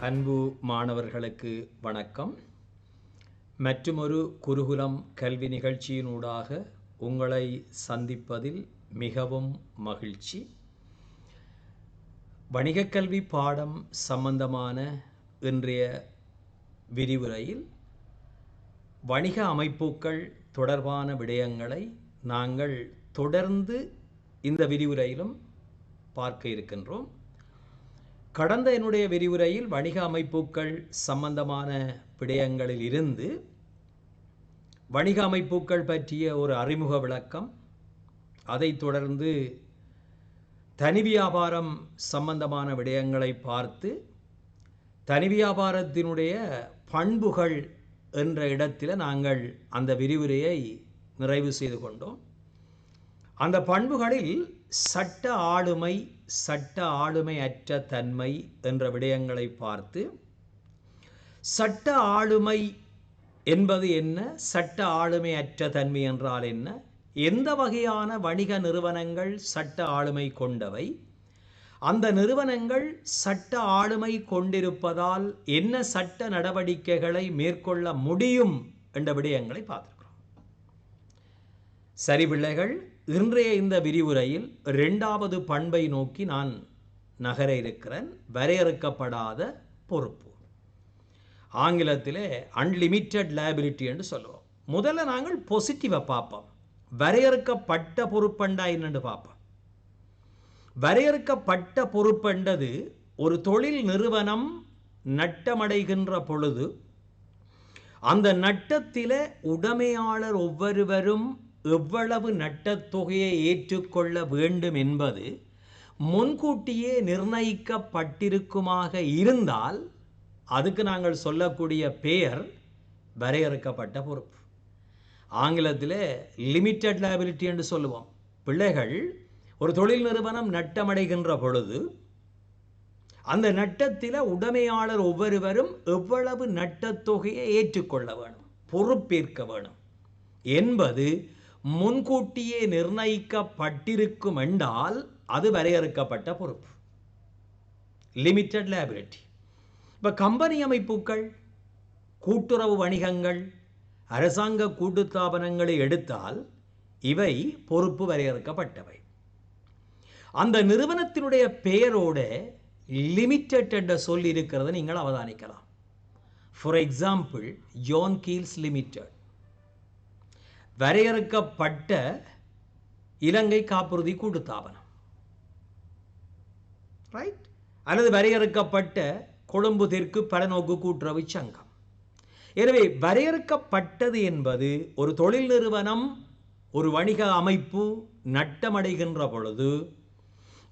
அன்பு மாணவர்களுக்கு வணக்கம். மற்றுமொரு குருகுலம் கல்வி நிகழ்ச்சியினூடாக உங்களை சந்திப்பதில் மிகவும் மகிழ்ச்சி. வணிகக் கல்வி பாடம் சம்பந்தமான இன்றைய விரிவுரையில் வணிக அமைப்புகள் தொடர்பான விடயங்களை நாங்கள் தொடர்ந்து இந்த விரிவுரையிலும் பார்க்க இருக்கின்றோம். கடந்த என்னுடைய விரிவுரையில் வணிக அமைப்புகள் சம்பந்தமான விடயங்களில் இருந்து வணிக அமைப்புகள் பற்றிய ஒரு அறிமுக விளக்கம், அதைத் தொடர்ந்து தனி வியாபாரம் சம்பந்தமான விடயங்களை பார்த்து தனி வியாபாரத்தினுடைய பண்புகள் என்ற இடத்தில் நாங்கள் அந்த விரிவுரையை நிறைவு செய்து கொண்டோம். அந்த பண்புகளில் சட்ட ஆளுமை, சட்ட ஆளுமை அற்ற தன்மை என்ற விடயங்களை பார்த்து சட்ட ஆளுமை என்பது என்ன, சட்ட ஆளுமை அற்ற தன்மை என்றால் என்ன, எந்த வகையான வணிக நிறுவனங்கள் சட்ட ஆளுமை கொண்டவை, அந்த நிறுவனங்கள் சட்ட ஆளுமை கொண்டிருப்பதால் என்ன சட்ட நடவடிக்கைகளை மேற்கொள்ள முடியும் என்ற விடயங்களை பார்த்திருக்கிறோம். சரி பிள்ளைகள், இன்றைய இந்த விரிவுரையில் இரண்டாவது பண்பை நோக்கி நான் நகர இருக்கிறேன். வரையறுக்கப்படாத பொறுப்பு, ஆங்கிலத்திலே அன்லிமிட்டெட் லைபிலிட்டி என்று சொல்லுவோம். முதல்ல நாங்கள் பாசிட்டிவை பார்ப்போம். வரையறுக்கப்பட்ட பொறுப்பண்டா என்னென்று பார்ப்போம். வரையறுக்கப்பட்ட பொறுப்பென்றது ஒரு தொழில் நிறுவனம் நட்டமடைகின்ற பொழுது அந்த நட்டத்திலே உடைமையாளர் ஒவ்வொருவரும் எவ்வளவு நட்டத்தொகையை ஏற்றுக்கொள்ள வேண்டும் என்பது முன்கூட்டியே நிர்ணயிக்கப்பட்டிருக்குமாக இருந்தால் அதுக்கு நாங்கள் சொல்லக்கூடிய பெயர் வரையறுக்கப்பட்ட பொறுப்பு. ஆங்கிலத்தில் லிமிட்டெட் லைபிலிட்டி என்று சொல்லுவோம். பிள்ளைகள், ஒரு தொழில் நிறுவனம் நட்டமடைகின்ற பொழுது அந்த நட்டத்தில் உடைமையாளர் ஒவ்வொருவரும் எவ்வளவு நட்டத்தொகையை ஏற்றுக்கொள்ள வேணும், பொறுப்பேற்க வேணும் என்பது முன்கூட்டியே நிர்ணயிக்கப்பட்டிருக்கும் என்றால் அது வரையறுக்கப்பட்ட பொறுப்பு, லிமிட்டெட் லைபிலிட்டி. இப்போ கம்பெனி அமைப்புகள், கூட்டுறவு வணிகங்கள், அரசாங்க கூட்டுத்தாபனங்களை எடுத்தால் இவை பொறுப்பு வரையறுக்கப்பட்டவை. அந்த நிறுவனத்தினுடைய பெயரோட லிமிட்டெட் என்ற சொல் இருக்கிறத நீங்கள் அவதானிக்கலாம். For example, John Keells limited, வரையறுக்கப்பட்ட இலங்கை காப்புறுதி கூட்டுத்தாபனம், ரைட்? அல்லது வரையறுக்கப்பட்ட கொழும்பு தெற்கு பலநோக்கு கூட்டுறவு சங்கம். எனவே வரையறுக்கப்பட்டது என்பது ஒரு தொழில் நிறுவனம், ஒரு வணிக அமைப்பு நட்டமடைகின்ற பொழுது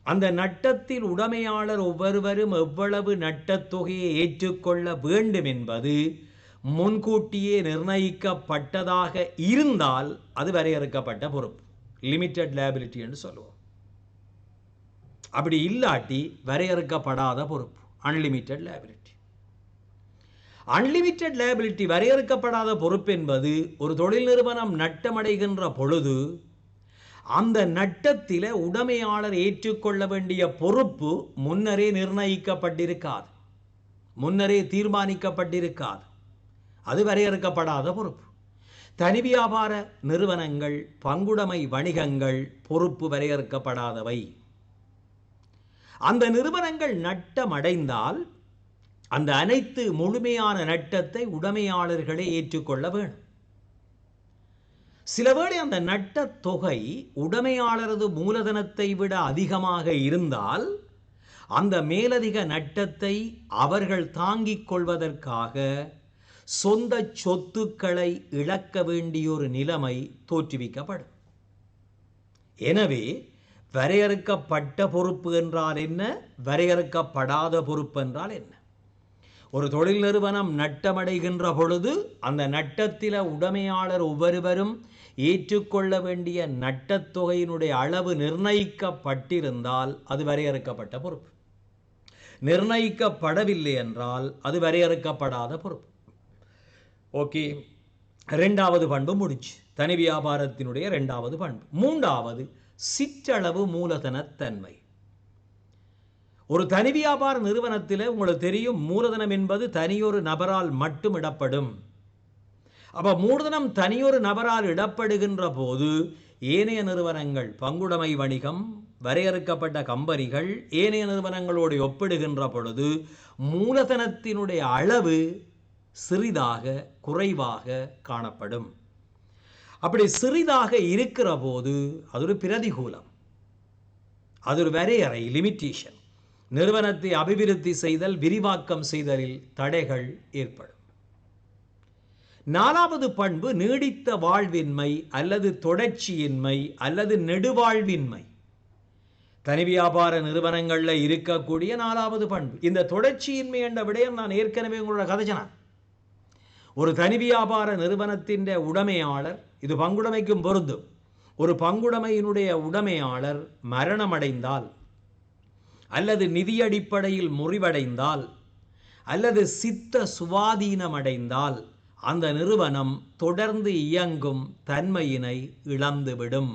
அந்த நட்டத்தில் உடைமையாளர் ஒவ்வொருவரும் எவ்வளவு நட்டத்தொகையை ஏற்றுக்கொள்ள வேண்டும் என்பது முன்கூட்டியே நிர்ணயிக்கப்பட்டதாக இருந்தால் அது வரையறுக்கப்பட்ட பொறுப்பு, லிமிட்டெட் லைபிலிட்டி என்று சொல்லுவோம். அப்படி இல்லாட்டி வரையறுக்கப்படாத பொறுப்பு, அன்லிமிட்டெட் லைபிலிட்டி. அன்லிமிட்டெட் லைபிலிட்டி, வரையறுக்கப்படாத பொறுப்பு என்பது ஒரு தொழில் நிறுவனம் நட்டமடைகின்ற பொழுது அந்த நட்டத்தில் உடைமையாளர் ஏற்றுக்கொள்ள வேண்டிய பொறுப்பு முன்னரே நிர்ணயிக்கப்பட்டிருக்காது, முன்னரே தீர்மானிக்கப்பட்டிருக்காது. அது வரையறுக்கப்படாத பொறுப்பு. தனி வியாபார நிறுவனங்கள், பங்குடைமை வணிகங்கள் பொறுப்பு வரையறுக்கப்படாதவை. அந்த நிறுவனங்கள் நட்டமடைந்தால் அந்த அனைத்து முழுமையான நட்டத்தை உடைமையாளர்களே ஏற்றுக்கொள்ள வேண்டும். சிலவேளை அந்த நட்டத் தொகை உடைமையாளரது மூலதனத்தை விட அதிகமாக இருந்தால் அந்த மேலதிக நட்டத்தை அவர்கள் தாங்கிக் கொள்வதற்காக சொந்த சொத்துக்களை இழக்க வேண்டிய ஒரு நிலைமை தோற்றுவிக்கப்படும். எனவே வரையறுக்கப்பட்ட பொறுப்பு என்றால் என்ன, வரையறுக்கப்படாத பொறுப்பு என்றால் என்ன? ஒரு தொழில் நிறுவனம் நட்டமடைகின்ற பொழுது அந்த நட்டத்தில் உடைமையாளர் ஒவ்வொருவரும் ஏற்றுக்கொள்ள வேண்டிய நட்டத்தொகையினுடைய அளவு நிர்ணயிக்கப்பட்டிருந்தால் அது வரையறுக்கப்பட்ட பொறுப்பு. நிர்ணயிக்கப்படவில்லை என்றால் அது வரையறுக்கப்படாத பொறுப்பு. ஓகே, இரண்டாவது பண்பு முடிச்சு. தனி வியாபாரத்தினுடைய இரண்டாவது பண்பு. மூன்றாவது, சிற்றளவு மூலதனத்தன்மை. ஒரு தனி வியாபார நிறுவனத்தில் உங்களுக்கு தெரியும், மூலதனம் என்பது தனியொரு நபரால் மட்டும் இடப்படும். அப்போ மூலதனம் தனியொரு நபரால் இடப்படுகின்ற போது ஏனைய நிறுவனங்கள், பங்குடைமை வணிகம், வரையறுக்கப்பட்ட கம்பெனிகள் ஏனைய நிறுவனங்களோடு ஒப்பிடுகின்ற பொழுது மூலதனத்தினுடைய அளவு சிறிதாக, குறைவாக காணப்படும். அப்படி சிறிதாக இருக்கிற போது அது ஒரு பிரதிகூலம், அது ஒரு வரையறை, லிமிட்டேஷன். நிறுவனத்தை அபிவிருத்தி செய்தல், விரிவாக்கம் செய்தலில் தடைகள் ஏற்படும். 4வது பண்பு நீடித்த வாழ்வின்மை அல்லது தொடர்ச்சியின்மை அல்லது நெடுவாழ்வின்மை. தனி வியாபார நிறுவனங்களில் இருக்கக்கூடிய 4வது பண்பு இந்த தொடர்ச்சியின்மை என்ற விடயம் நான் ஏற்கனவே உங்களோட கதைச்சேன். ஒரு தனி வியாபார நிறுவனத்தின் உடைமையாளர், இது பங்குடைமைக்கும் பொருந்தும், ஒரு பங்குடைமையினுடைய உடைமையாளர் மரணமடைந்தால் அல்லது நிதி அடிப்படையில் முறிவடைந்தால் அல்லது சித்த சுவாதீனமடைந்தால் அந்த நிறுவனம் தொடர்ந்து இயங்கும் தன்மையினை இழந்துவிடும்.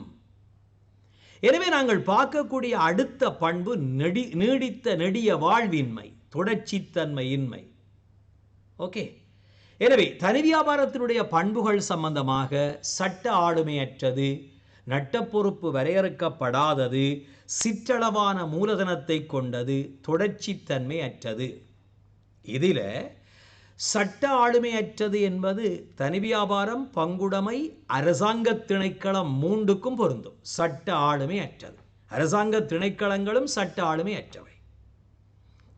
எனவே நாங்கள் பார்க்கக்கூடிய அடுத்த பண்பு நீடித்த நெடிய வாழ்வின்மை, தொடர்ச்சித்தன்மையின்மை. ஓகே, எனவே தனி வியாபாரத்தினுடைய பண்புகள் சம்பந்தமாக சட்ட ஆளுமையற்றது, நட்ட பொறுப்பு வரையறுக்கப்படாதது, சிற்றளவான மூலதனத்தை கொண்டது, தொடர்ச்சித்தன்மை அற்றது. இதில் சட்ட ஆளுமையற்றது என்பது தனி வியாபாரம், பங்குடைமை, அரசாங்க திணைக்களம் 3க்கும் பொருந்தும். சட்ட ஆளுமை அற்றது. அரசாங்க திணைக்களங்களும் சட்ட ஆளுமை அற்றவை.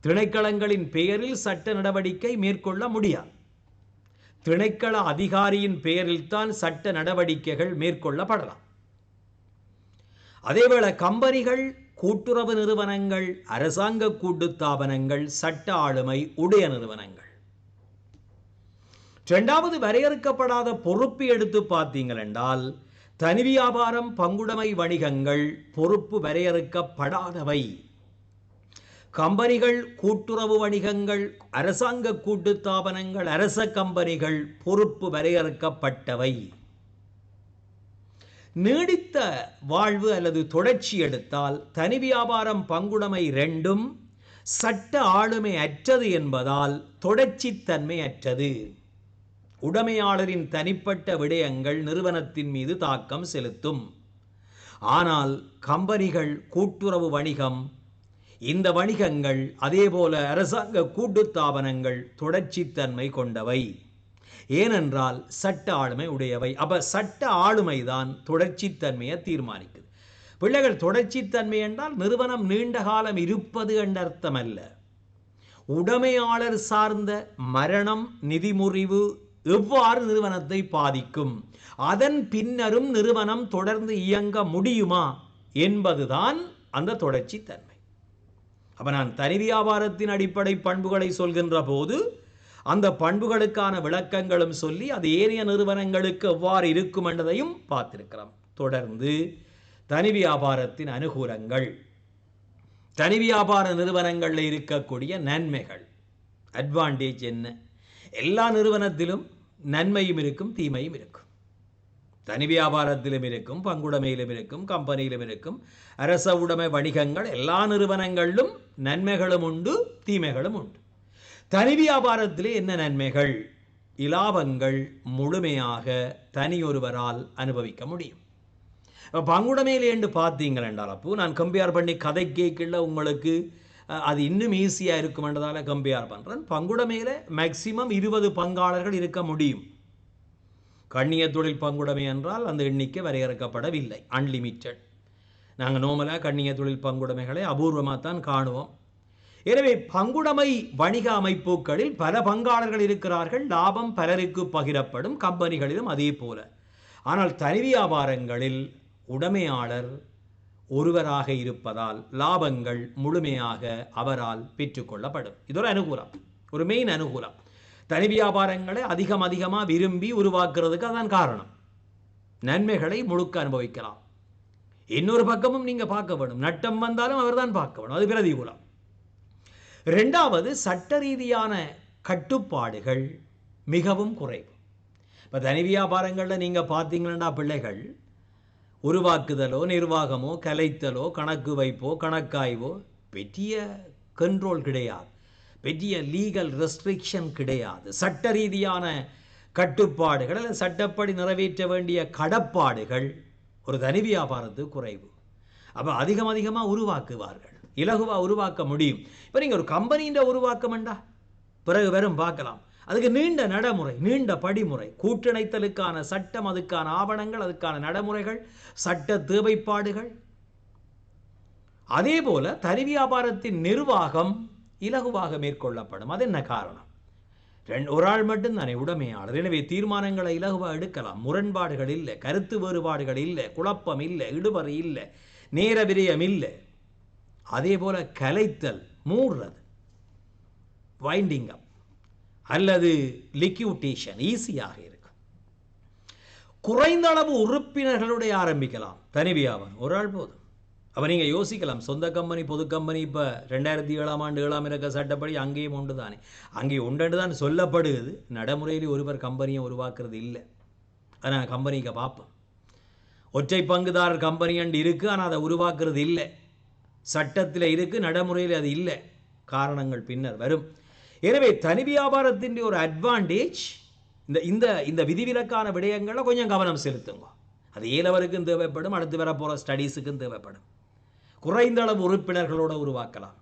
திணைக்களங்களின் பெயரில் சட்ட நடவடிக்கை மேற்கொள்ள முடியாது. திணைக்கள அதிகாரியின் பெயரில் தான் சட்ட நடவடிக்கைகள் மேற்கொள்ளப்படலாம். அதேவேளை கம்பெனிகள், கூட்டுறவு நிறுவனங்கள், அரசாங்க கூட்டுத்தாபனங்கள் சட்ட ஆளுமை உடைய நிறுவனங்கள். 2வது வரையறுக்கப்படாத பொறுப்பு எடுத்து பார்த்தீங்கள் என்றால் தனி வியாபாரம், பங்குடைமை வணிகங்கள் பொறுப்பு வரையறுக்கப்படாதவை. கம்பெனிகள், கூட்டுறவு வணிகங்கள், அரசாங்க கூட்டுத்தாபனங்கள், அரச கம்பெனிகள் பொறுப்பு வரையறுக்கப்பட்டவை. நீடித்த வாழ்வு அல்லது தொடர்ச்சி எடுத்தால் தனி வியாபாரம், பங்குடைமை 2ம் சட்ட ஆளுமை அற்றது என்பதால் தொடர்ச்சித்தன்மை அற்றது. உடைமையாளரின் தனிப்பட்ட விடயங்கள் நிறுவனத்தின் மீது தாக்கம் செலுத்தும். ஆனால் கம்பெனிகள், கூட்டுறவு வணிகம், இந்த வணிகங்கள் அதேபோல அரசாங்க கூட்டுத்தாபனங்கள் தொடர்ச்சித்தன்மை கொண்டவை. ஏனென்றால் சட்ட ஆளுமை உடையவை. அப்ப சட்ட ஆளுமை தான் தொடர்ச்சித்தன்மையை தீர்மானிக்குது. பிள்ளைகள், தொடர்ச்சித்தன்மை என்றால் நிறுவனம் நீண்ட காலம் இருப்பது என்ற அர்த்தம் அல்ல. உடைமையாளர் சார்ந்த மரணம், நிதி முறிவு எவ்வாறு நிறுவனத்தை பாதிக்கும், அதன் பின்னரும் நிறுவனம் தொடர்ந்து இயங்க முடியுமா என்பதுதான் அந்த தொடர்ச்சித்தன்மை. அப்ப நான் தனி வியாபாரத்தின் அடிப்படை பண்புகளை சொல்கின்ற போது அந்த பண்புகளுக்கான விளக்கங்களும் சொல்லி அது ஏனைய நிறுவனங்களுக்கு எவ்வாறு இருக்கும் என்பதையும் பார்த்திருக்கிறோம். தொடர்ந்து தனி வியாபாரத்தின் அனுகூலங்கள், தனி வியாபார நிறுவனங்களில் இருக்கக்கூடிய நன்மைகள், அட்வான்டேஜ் என்ன? எல்லா நிறுவனத்திலும் நன்மையும் இருக்கும், தீமையும் இருக்கும். தனி வியாபாரத்திலும் இருக்கும், பங்குடைமையிலும் இருக்கும், கம்பெனியிலும் இருக்கும், அரச உடைமை வணிகங்கள் எல்லா நிறுவனங்களிலும் நன்மைகளும் உண்டு, தீமைகளும் உண்டு. தனி வியாபாரத்திலே என்ன நன்மைகள்? இலாபங்கள் முழுமையாக தனியொருவரால் அனுபவிக்க முடியும். பங்குடைமையில் என்று பார்த்தீங்கள் என்றால், அப்போ நான் கம்பேர் பண்ணி கதை கேட்கல உங்களுக்கு அது இன்னும் ஈஸியாக இருக்கும் என்றதால கம்பேர் பண்ணுறேன். பங்குடைமையில் மேக்சிமம் 20 பங்காளர்கள் இருக்க முடியும். கண்ணிய தொழில் பங்குடைமை என்றால் அந்த எண்ணிக்கை வரையறுக்கப்படவில்லை, அன்லிமிட்டெட். நாங்கள் நோமலாக கண்ணிய தொழில் பங்குடைமைகளை அபூர்வமாக தான் காணுவோம். எனவே பங்குடைமை வணிக அமைப்புகளில் பல பங்காளர்கள் இருக்கிறார்கள், லாபம் பலருக்கு பகிரப்படும், கம்பெனிகளிலும் அதே போல. ஆனால் தனி வியாபாரங்களில் உடைமையாளர் ஒருவராக இருப்பதால் லாபங்கள் முழுமையாக அவரால் பெற்றுக்கொள்ளப்படும். இது ஒரு அனுகூலம், ஒரு மெயின் அனுகூலம். தனி வியாபாரங்களை அதிகமாக விரும்பி உருவாக்குறதுக்கு அதான் காரணம். நன்மைகளை முழுக்க அனுபவிக்கலாம். இன்னொரு பக்கமும் நீங்க பார்க்க வேணும், நட்டம் வந்தாலும் அவர் தான் பார்க்க வேணும், அது பிரதிகூலம். 2வது சட்ட ரீதியான கட்டுப்பாடுகள் மிகவும் குறைவு. இப்போ தனி வியாபாரங்களில் நீங்கள் பார்த்தீங்கன்னா பிள்ளைகள் உருவாக்குதலோ, நிர்வாகமோ, கலைத்தலோ, கணக்கு வைப்போ, கணக்காய்வோ பெரிய கண்ட்ரோல் கிடையாது, பெரிய லீகல் ரெஸ்ட்ரிக்ஷன் கிடையாது, சட்ட ரீதியான கட்டுப்பாடுகள் அல்லது சட்டப்படி நிறைவேற்ற வேண்டிய கடப்பாடுகள் ஒரு தனி வியாபாரத்துக்கு குறைவு. அப்போ அதிகமாக உருவாக்குவார்கள், இலகுவாக உருவாக்க முடியும். இப்போ நீங்கள் ஒரு கம்பெனின்ற உருவாக்கமெண்டா பிறகு வெறும் பார்க்கலாம், அதுக்கு நீண்ட நடைமுறை, நீண்ட படிமுறை, கூட்டிணைத்தலுக்கான சட்டம், அதுக்கான ஆவணங்கள், அதுக்கான நடைமுறைகள், சட்ட தேவைப்பாடுகள். அதே போல தனி வியாபாரத்தின் நிர்வாகம் இலகுவாக மேற்கொள்ளப்படும். அது என்ன காரணம்? ஒரு ஆள் மட்டும்தானே உடைமையாளர். எனவே தீர்மானங்களை இலகுவாக எடுக்கலாம், முரண்பாடுகள் இல்லை, கருத்து வேறுபாடுகள் இல்லை, குழப்பம் இல்லை, இடுபறி இல்லை, நேர விரயம் இல்லை. அதே போல கலைத்தல், மூடுறது, வைண்டிங் அப் அல்லது லிக்யூட்டேஷன் ஈஸியாக இருக்கும். குறைந்த அளவு உறுப்பினர்களுடைய ஆரம்பிக்கலாம் தனி வியாபாரம், ஒரு ஆள் போதும். அப்போ நீங்கள் யோசிக்கலாம், சொந்த கம்பெனி, பொது கம்பெனி இப்போ 2007ஆம் ஆண்டு 7ஆம் இலக்க சட்டப்படி அங்கேயும் உண்டு தானே, அங்கே உண்டு தான் சொல்லப்படுகிறது. நடைமுறையில் ஒருவர் கம்பெனியை உருவாக்குறது இல்லை. அதை நான் கம்பெனிக்கு பார்ப்போம். ஒற்றை பங்குதாரர் கம்பெனி அண்டு இருக்குது, ஆனால் அதை உருவாக்குறது இல்லை. சட்டத்தில் இருக்குது, நடைமுறையில் அது இல்லை. காரணங்கள் பின்னர் வரும். எனவே தனி வியாபாரத்தின் ஒரு அட்வான்டேஜ் இந்த விதிவிலக்கான விடயங்களை கொஞ்சம் கவனம் செலுத்துங்க. அது ஏலவருக்கும் தேவைப்படும், அடுத்து வர போகிற ஸ்டடீஸுக்கும் தேவைப்படும். குறைந்த அளவு உறுப்பினர்களோடு உருவாக்கலாம்,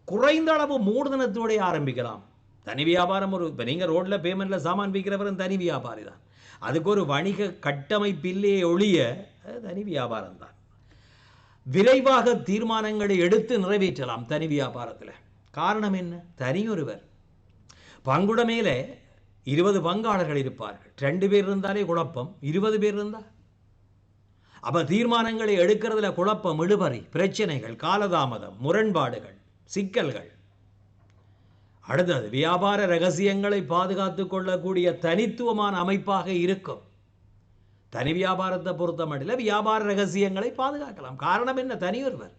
குறைந்த அளவு மூலதனத்தோடைய ஆரம்பிக்கலாம். தனி வியாபாரம் இப்போ நீங்கள் ரோட்டில் பேமெண்ட்டில் சாமான் விற்கிறவரும் தனி வியாபாரி தான். அதுக்கு ஒரு வணிக கட்டமைப்பில்லே ஒழிய தனி வியாபாரம் தான். விரைவாக தீர்மானங்களை எடுத்து நிறைவேற்றலாம் தனி வியாபாரத்தில். காரணம் என்ன? தனியொருவர். பங்குடைமையில் 20 பங்காளர்கள் இருப்பார்கள். 2 பேர் இருந்தாலே குழப்பம், 20 பேர் இருந்தால் அப்போ தீர்மானங்களை எடுக்கிறதுல குழப்பம், இழுபறி, பிரச்சனைகள், காலதாமதம், முரண்பாடுகள், சிக்கல்கள். அடுத்தது வியாபார ரகசியங்களை பாதுகாத்து கொள்ளக்கூடிய தனித்துவமான அமைப்பாக இருக்கும். தனி வியாபாரத்தை பொறுத்த மட்டும் வியாபார ரகசியங்களை பாதுகாக்கலாம். காரணம் என்ன? தனியொருவர்.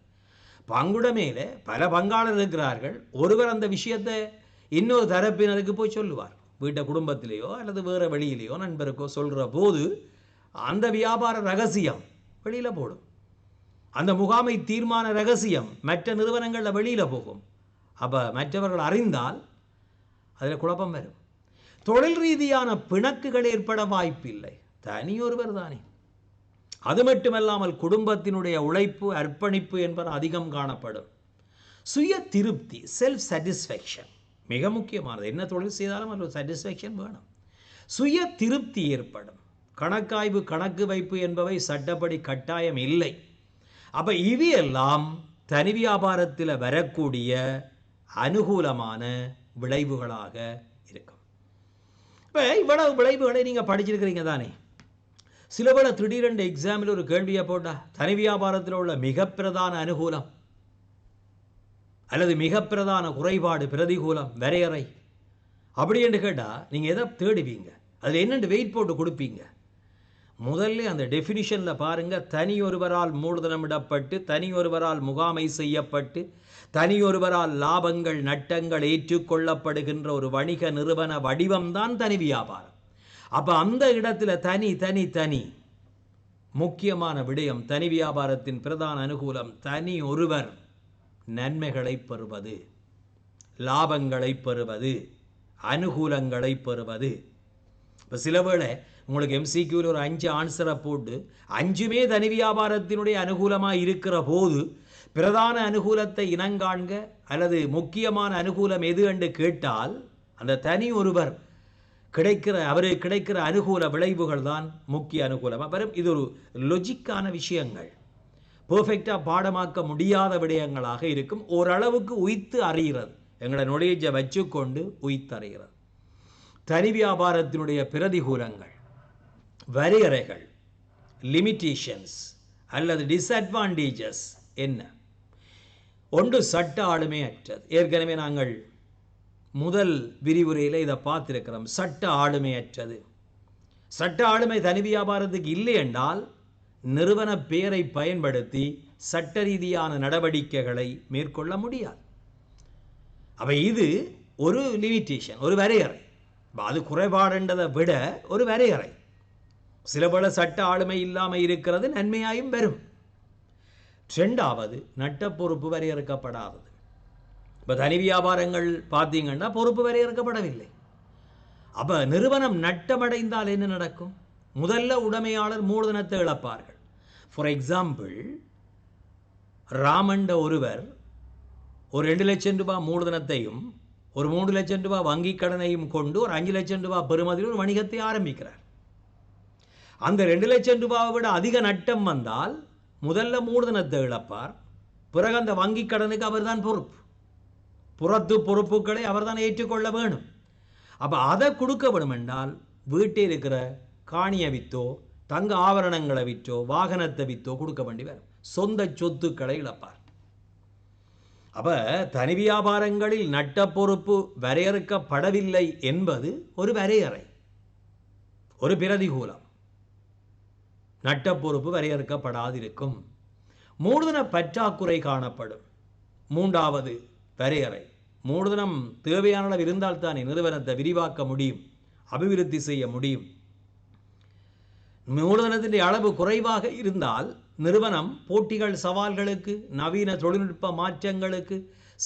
பங்குடைமையில் பல பங்காளர் இருக்கிறார்கள். ஒருவர் அந்த விஷயத்தை இன்னொரு தரப்பினருக்கு போய் சொல்லுவார். வீட்டை குடும்பத்திலேயோ அல்லது வேறு வெளியிலேயோ நண்பருக்கோ சொல்கிற போது அந்த வியாபார ரகசியம் வெளியில் போடும். அந்த முகாமை தீர்மான ரகசியம் மற்ற நிறுவனங்களில் வெளியில் போகும். அப்போ மற்றவர்கள் அறிந்தால் அதில் குழப்பம் வரும். தொழில் ரீதியான பிணக்குகள் ஏற்பட வாய்ப்பில்லை, தனியொருவர் தானே. அது மட்டுமல்லாமல் குடும்பத்தினுடைய உழைப்பு, அர்ப்பணிப்பு என்பது அதிகம் காணப்படும். சுய திருப்தி, செல்ஃப் சாட்டிஸ்ஃபேக்ஷன் மிக முக்கியமானது. என்ன தொழில் செய்தாலும் அதில் சாட்டிஸ்ஃபேக்ஷன் வேணும். சுய திருப்தி ஏற்படும். கணக்காய்வு, கணக்கு வைப்பு என்பவை சட்டப்படி கட்டாயம் இல்லை. அப்போ இவையெல்லாம் தனி வியாபாரத்தில் வரக்கூடிய அனுகூலமான விளைவுகளாக இருக்கும். இப்போ இவ்வளவு விளைவுகளை நீங்கள் படிச்சிருக்கிறீங்க தானே. சில வேளை திடீரென்று எக்ஸாமில் ஒரு கேள்வியை போட்டால் தனி வியாபாரத்தில் உள்ள மிக பிரதான அனுகூலம் அல்லது மிக பிரதான குறைபாடு, பிரதிகூலம், வரையறை அப்படி என்று கேட்டால் நீங்கள் எதை தேடுவீங்க? அதில் என்னென்று வெயிட் போட்டு கொடுப்பீங்க? முதல்ல அந்த டெஃபினிஷனில் பாருங்கள். தனியொருவரால் மூலதனமிடப்பட்டு, தனியொருவரால் முகாமை செய்யப்பட்டு, தனியொருவரால் லாபங்கள் நட்டங்கள் ஏற்றுக்கொள்ளப்படுகின்ற ஒரு வணிக நிறுவன வடிவம்தான் தனி வியாபாரம். அப்போ அந்த இடத்துல தனி தனி தனி முக்கியமான விடயம். தனி வியாபாரத்தின் பிரதான அனுகூலம் தனி ஒருவர் நன்மைகளை பெறுவது, லாபங்களை பெறுவது, அனுகூலங்களை பெறுவது. இப்போ சில வேளை உங்களுக்கு எம்சிக்யூவில் ஒரு 5 ஆன்சரை போட்டு 5மே தனி வியாபாரத்தினுடைய அனுகூலமாக இருக்கிற போது பிரதான அனுகூலத்தை இனங்காண்க அல்லது முக்கியமான அனுகூலம் எது என்று கேட்டால் அந்த தனி ஒருவர் அவருக்கு கிடைக்கிற அனுகூல விளைவுகள் தான் முக்கிய அனுகூலமாக வரும். இது ஒரு லொஜிக்கான விஷயங்கள், பெர்ஃபெக்டாக பாடமாக்க முடியாத விடயங்களாக இருக்கும். ஓரளவுக்கு உய்த்து அறிகிறது, எங்களை நொலேஜை வச்சுக்கொண்டு உய்த்து அறிகிறது. தனி வியாபாரத்தினுடைய பிரதிகூலங்கள், வரையறைகள், லிமிட்டேஷன்ஸ் அல்லது டிஸ்அட்வான்டேஜஸ் என்ன? ஒன்று சட்ட ஆளுமை அற்றது. ஏற்கனவே நாங்கள் முதல் விரிவுரையில் இதை பார்த்திருக்கிறோம். சட்ட ஆளுமை அற்றது. சட்ட ஆளுமை தனி வியாபாரத்துக்கு இல்லை என்றால் நிறுவன பெயரை பயன்படுத்தி சட்ட ரீதியான நடவடிக்கைகளை மேற்கொள்ள முடியாது. அப்போ இது ஒரு லிமிட்டேஷன், ஒரு வரையறை. அது குறைபாடுன்றதை விட ஒரு வரையறை. சில பல சட்ட ஆளுமை இல்லாமல் இருக்கிறது நன்மையாயும் வரும். 2வது நட்ட பொறுப்பு வரையறுக்கப்படாதது. இப்போ தனி வியாபாரங்கள் பார்த்தீங்கன்னா பொறுப்பு வரையறுக்கப்படவில்லை. அப்போ நிறுவனம் நட்டமடைந்தால் என்ன நடக்கும்? முதல்ல உடைமையாளர் மூலதனத்தை இழப்பார்கள். ஃபார் எக்ஸாம்பிள், ராமண்ட ஒருவர் ஒரு 2 லட்சம் ரூபாய் மூலதனத்தையும் ஒரு 3 லட்சம் ரூபாய் வங்கி கடனையும் கொண்டு ஒரு 5 லட்சம் ரூபாய் பெறுமதியில் ஒரு வணிகத்தை ஆரம்பிக்கிறார். அந்த 2 லட்சம் ரூபாயை விட அதிக நட்டம் வந்தால் முதல்ல மூலதனத்தை இழப்பார். பிறகு அந்த வங்கி கடனுக்கு அவர் தான் பொறுப்பு. புறத்து பொறுப்புகளை அவர் தான் ஏற்றுக்கொள்ள வேணும். அப்போ அதை கொடுக்க வேணும் என்றால் வீட்டில் இருக்கிற காணியை விற்றோ தங்க ஆபரணங்களை விற்றோ வாகனத்தை விற்றோ கொடுக்க வேண்டி வரும். சொந்த சொத்துக்களை இழப்பார். அப்போ தனி வியாபாரங்களில் நட்ட பொறுப்பு வரையறுக்கப்படவில்லை என்பது ஒரு வரையறை, ஒரு பிரதிகூலம். நட்ட பொறுப்பு வரையறுக்கப்படாதிருக்கும். மூலதன பற்றாக்குறை காணப்படும். 3வது வரையறை, மூலதனம் தேவையான அளவு இருந்தால் தானே நிறுவனத்தை விரிவாக்க முடியும், அபிவிருத்தி செய்ய முடியும். மூலதனத்தின் அளவு குறைவாக இருந்தால் நிறுவனம் போட்டிகள் சவால்களுக்கு, நவீன தொழில்நுட்ப மாற்றங்களுக்கு,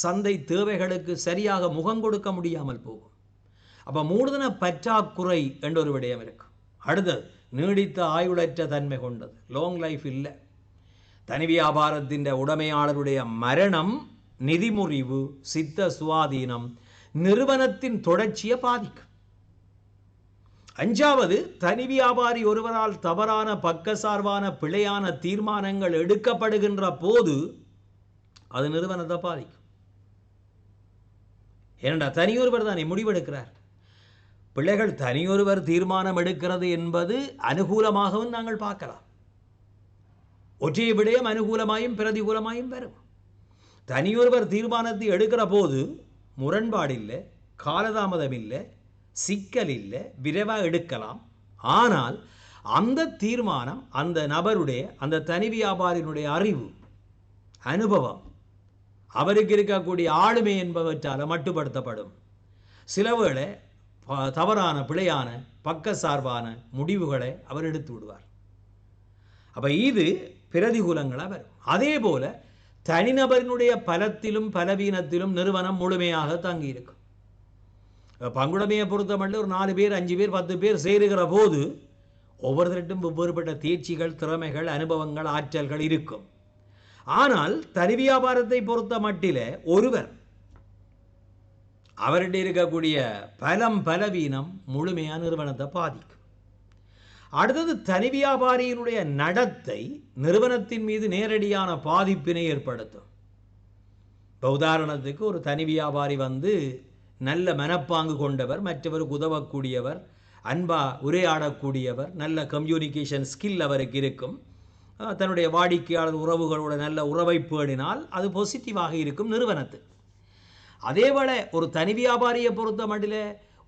சந்தை தேவைகளுக்கு சரியாக முகம் கொடுக்க முடியாமல் போகும். அப்போ மூலதன பற்றாக்குறை என்ற ஒரு விடயம் இருக்கும். அடுத்தது நீடித்த ஆயுளற்ற தன்மை கொண்டது, லாங் லைஃப் இல்லை. தனி வியாபாரத்தின் உடைமையாளருடைய மரணம், நிதி முறிவு, சித்த சுவாதீனம் நிறுவனத்தின் தொடர்ச்சியை பாதிக்கும். 5வது, தனி வியாபாரி ஒருவரால் தவறான பக்கசார்பான பிழையான தீர்மானங்கள் எடுக்கப்படுகின்ற போது அது நிறுவனத்தை பாதிக்கும். ஏனென்றா தனியொருவர் தானே முடிவெடுக்கிறார். பிள்ளைகள் தனியொருவர் தீர்மானம் எடுக்கிறது என்பது அனுகூலமாகவும் நாங்கள் பார்க்கலாம். ஒற்றைய விடயம் அனுகூலமாயும் பிரதிகூலமாயும் வரும். தனியொருவர் தீர்மானத்தை எடுக்கிற போது முரண்பாடு இல்லை, காலதாமதம் இல்லை, சிக்கல் இல்லை, விரைவாக எடுக்கலாம். ஆனால் அந்த தீர்மானம் அந்த நபருடைய, அந்த தனி வியாபாரியினுடைய அறிவு, அனுபவம், அவருக்கு இருக்கக்கூடிய ஆளுமை என்பவற்றால் மட்டுப்படுத்தப்படும். சிலவேளை தவறான பிழையான பக்கசார்பான முடிவுகளை அவர் எடுத்து விடுவார். அப்போ இது பிரதிகூலங்களாக வரும். அதே போல தனிநபரினுடைய பலத்திலும் பலவீனத்திலும் நிறுவனம் முழுமையாக தங்கியிருக்கும். பங்குடைமையை பொறுத்தமட்டில் ஒரு 4 பேர் 5 பேர் 10 பேர் சேருகிற போது ஒவ்வொருத்தருக்கும் வெவ்வேறுபட்ட தேர்ச்சிகள், திறமைகள், அனுபவங்கள், ஆற்றல்கள் இருக்கும். ஆனால் தனி வியாபாரத்தை பொறுத்த மட்டில் ஒருவர் அவர்கிட்ட இருக்கக்கூடிய பலவீனம் முழுமையான நிறுவனத்தை பாதிக்கும். அடுத்தது, தனி வியாபாரியினுடைய நடத்தை நிறுவனத்தின் மீது நேரடியான பாதிப்பினை ஏற்படுத்தும். இப்போ உதாரணத்துக்கு ஒரு தனி வியாபாரி நல்ல மனப்பாங்கு கொண்டவர், மற்றவருக்கு உதவக்கூடியவர், அன்பா உரையாடக்கூடியவர், நல்ல கம்யூனிகேஷன் ஸ்கில் அவருக்கு இருக்கும், தன்னுடைய வாடிக்கையாளர் உறவுகளோட நல்ல உறவை பேணினால் அது பாசிட்டிவாக இருக்கும் நிறுவனத்துக்கு. அதேவேளை ஒரு தனி வியாபாரியை பொறுத்த மட்டில்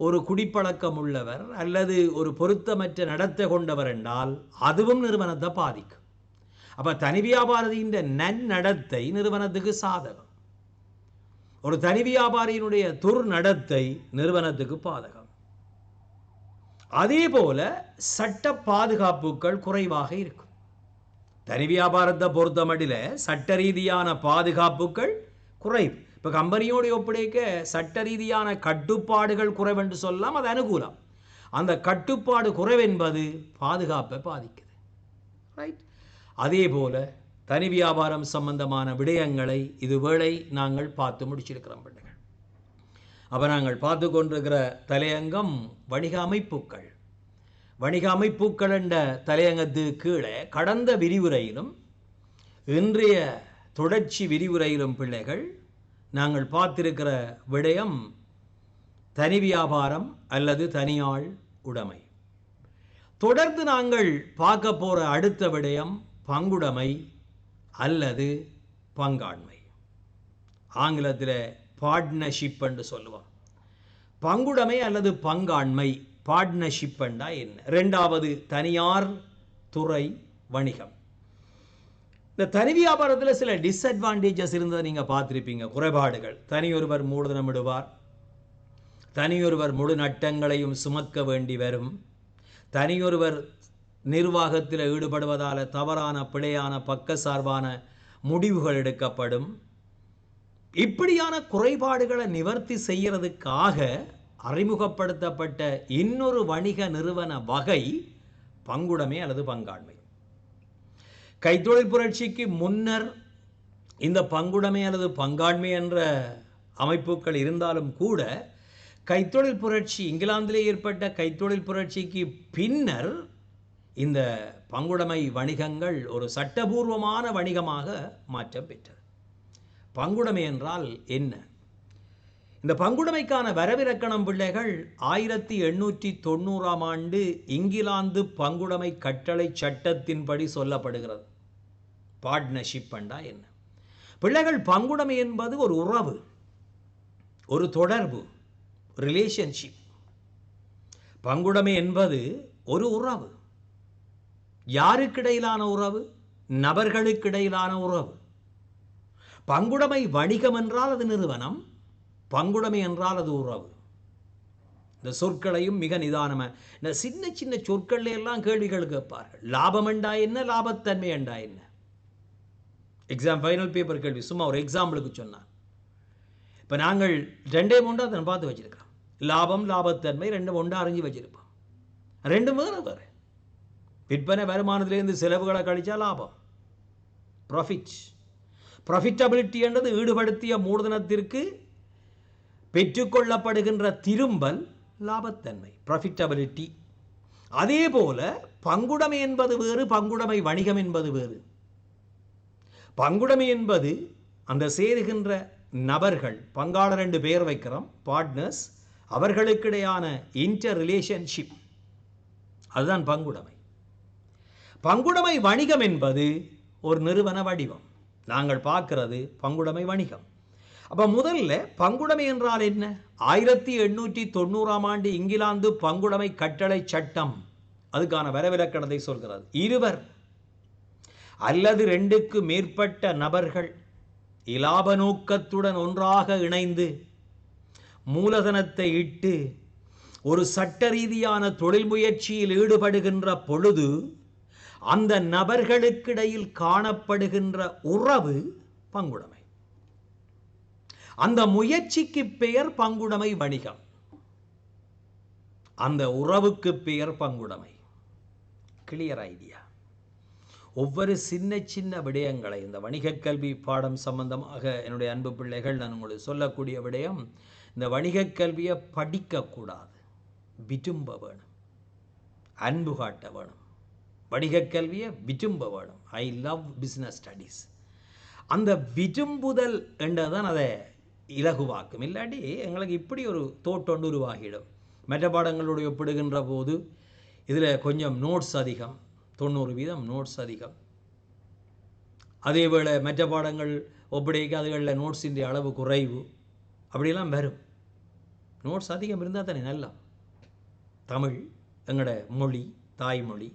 ஒரு குடிப்பழக்கம் உள்ளவர் அல்லது ஒரு பொருத்தமற்ற நடத்தை கொண்டவர் என்றால் அதுவும் நிறுவனத்தை பாதிக்கும். அப்போ தனி வியாபாரியின் நன்னடத்தை நிறுவனத்துக்கு சாதகம், ஒரு தனி வியாபாரியினுடைய துர்நடத்தை நிறுவனத்துக்கு பாதகம். அதே போல சட்ட பாதுகாப்புகள் குறைவாக இருக்கும். தனி வியாபாரத்தை பொறுத்த மட்டில் சட்ட ரீதியான பாதுகாப்புகள் குறைவு. இப்போ கம்பெனியோடு ஒப்படைக்க சட்ட ரீதியான கட்டுப்பாடுகள் குறைவென்று சொல்லலாம், அது அனுகூலம். அந்த கட்டுப்பாடு குறைவென்பது பாதுகாப்பை பாதிக்குது. ரைட். அதே போல தனி வியாபாரம் சம்பந்தமான விடயங்களை இதுவேளை நாங்கள் பார்த்து முடிச்சிருக்கிறோம். பிள்ளைகள், அப்போ நாங்கள் பார்த்து கொண்டிருக்கிற தலையங்கம் வணிக அமைப்புகள். வணிக அமைப்புகள் என்ற தலையங்கத்துக்கு கீழே கடந்த விரிவுரையிலும் இன்றைய தொடர்ச்சி விரிவுரையிலும் பிள்ளைகள் நாங்கள் பார்த்திருக்கிற விடயம் தனி வியாபாரம் அல்லது தனியாள் உடைமை. தொடர்ந்து நாங்கள் பார்க்க போகிற அடுத்த விடயம் பங்குடைமை அல்லது பங்காண்மை. ஆங்கிலத்தில் பார்ட்னர்ஷிப் என்று சொல்லுவோம். பங்குடைமை அல்லது பங்காண்மை, பார்ட்னர்ஷிப் என்றா என்ன? 2வது, தனியார் துறை வணிகம். இந்த தனி வியாபாரத்தில் சில டிஸ்அட்வான்டேஜஸ் இருந்ததை நீங்கள் பார்த்துருப்பீங்க, குறைபாடுகள். தனியொருவர் மூலதனம் இடுவார், தனியொருவர் முழு நட்டங்களையும் சுமக்க வேண்டி வரும், தனியொருவர் நிர்வாகத்தில் ஈடுபடுவதால் தவறான பிழையான பக்கசார்பான முடிவுகள் எடுக்கப்படும், இப்படியான குறைபாடுகளை நிவர்த்தி செய்யறதுக்காக அறிமுகப்படுத்தப்பட்ட இன்னொரு வணிக நிறுவன வகை பங்குடைமை அல்லது பங்காண்மை. கைத்தொழில் புரட்சிக்கு முன்னர் இந்த பங்குடைமை அல்லது பங்காண்மை என்ற அமைப்புகள் இருந்தாலும் கூட கைத்தொழில் புரட்சி, இங்கிலாந்திலே ஏற்பட்ட கைத்தொழில் புரட்சிக்கு பின்னர் இந்த பங்குடைமை வணிகங்கள் ஒரு சட்டபூர்வமான வணிகமாக மாற்றம் பெற்றது. பங்குடைமை என்றால் என்ன? இந்த பங்குடைமைக்கான வரவிலக்கணம் பிள்ளைகள் 1890ஆம் ஆண்டு இங்கிலாந்து பங்குடைமை கட்டளை சட்டத்தின்படி சொல்லப்படுகிறது. பார்ட்னர்ஷிப் என்றா என்ன? பிள்ளைகள், பங்குடைமை என்பது ஒரு உறவு, ஒரு தொடர்பு, ரிலேஷன்ஷிப். பங்குடைமை என்பது ஒரு உறவு. யாருக்கிடையிலான உறவு? நபர்களுக்கிடையிலான உறவு. பங்குடைமை வணிகம் என்றால் அது நிறுவனம், பங்குடைமை என்றால் அது உறவு. இந்த சொற்களையும் மிக நிதானமாக, இந்த சின்ன சின்ன சொற்கள்ல எல்லாம் கேள்விகள் கேட்பார்கள். லாபம் என்றா என்ன, லாபத்தன்மை என்றா என்ன? எக்ஸாம் ஃபைனல் பேப்பர் கேள்வி சும்மா ஒரு எக்ஸாம்பிளுக்கு சொன்னான். இப்போ நாங்கள் 2 அதை பார்த்து வச்சிருக்கிறோம். லாபம், லாபத்தன்மை 2 அறிஞ்சு வச்சிருப்போம். 2 வேறு வேறு. விற்பனை வருமானத்திலேருந்து செலவுகளை கழிச்சா லாபம், ப்ராஃபிட். ப்ராஃபிட்டபிலிட்டி என்றது ஈடுபடுத்திய மூலதனத்திற்கு பெற்றுக்கொள்ளப்படுகின்ற திரும்பல் லாபத்தன்மை, ப்ராஃபிட்டபிலிட்டி. அதே போல பங்குடைமை என்பது வேறு, பங்குடைமை வணிகம் என்பது வேறு. பங்குடைமை என்பது அந்த சேருகின்ற நபர்கள், பங்காளர் 2 பேர் வைக்கிறோம், பார்ட்னர்ஸ், அவர்களுக்கிடையான இன்டர் ரிலேஷன்ஷிப், அதுதான் பங்குடைமை. பங்குடைமை வணிகம் என்பது ஒரு நிறுவன வடிவம். நாங்கள் பார்க்கிறது பங்குடைமை வணிகம். அப்போ முதல்ல பங்குடைமை என்றால் என்ன? 1890ஆம் ஆண்டு இங்கிலாந்து பங்குடைமை கட்டளை சட்டம் அதுக்கான வரவிலக்கணத்தை சொல்கிறது. இருவர் அல்லது 2க்கு மேற்பட்ட நபர்கள் இலாப நோக்கத்துடன் ஒன்றாக இணைந்து மூலதனத்தை இட்டு ஒரு சட்ட ரீதியான தொழில் முயற்சியில் ஈடுபடுகின்ற பொழுது அந்த நபர்களுக்கிடையில் காணப்படுகின்ற உறவு பங்குடைமை. அந்த முயற்சிக்கு பெயர் பங்குடைமை வணிகம், அந்த உறவுக்கு பெயர் பங்குடைமை. Clear idea? ஒவ்வொரு சின்ன சின்ன விடயங்களை இந்த வணிக கல்வி பாடம் சம்பந்தமாக என்னுடைய அன்பு பிள்ளைகள், நான் உங்களுக்கு சொல்லக்கூடிய விடயம், இந்த வணிக கல்வியை படிக்கக்கூடாது, விரும்ப வேணும், அன்பு காட்ட வேணும். வணிக கல்வியை விரும்ப வேணும். I love business studies. அந்த விரும்புதல் என்றதான் அதை இலகுவாக்கும். இல்லாட்டி எங்களுக்கு இப்படி ஒரு தோட்டொண்டு உருவாகிடும். மற்ற பாடங்களோடு ஒப்பிடுகின்ற போது இதில் கொஞ்சம் நோட்ஸ் அதிகம், 90% நோட்ஸ் அதிகம். அதேவேளை மற்ற பாடங்கள் ஒப்படைக்க அதுகளில் நோட்ஸின் அளவு குறைவு, அப்படியெல்லாம் வரும். நோட்ஸ் அதிகம் இருந்தால் தானே நல்லா. தமிழ் எங்களோட மொழி, தாய்மொழி,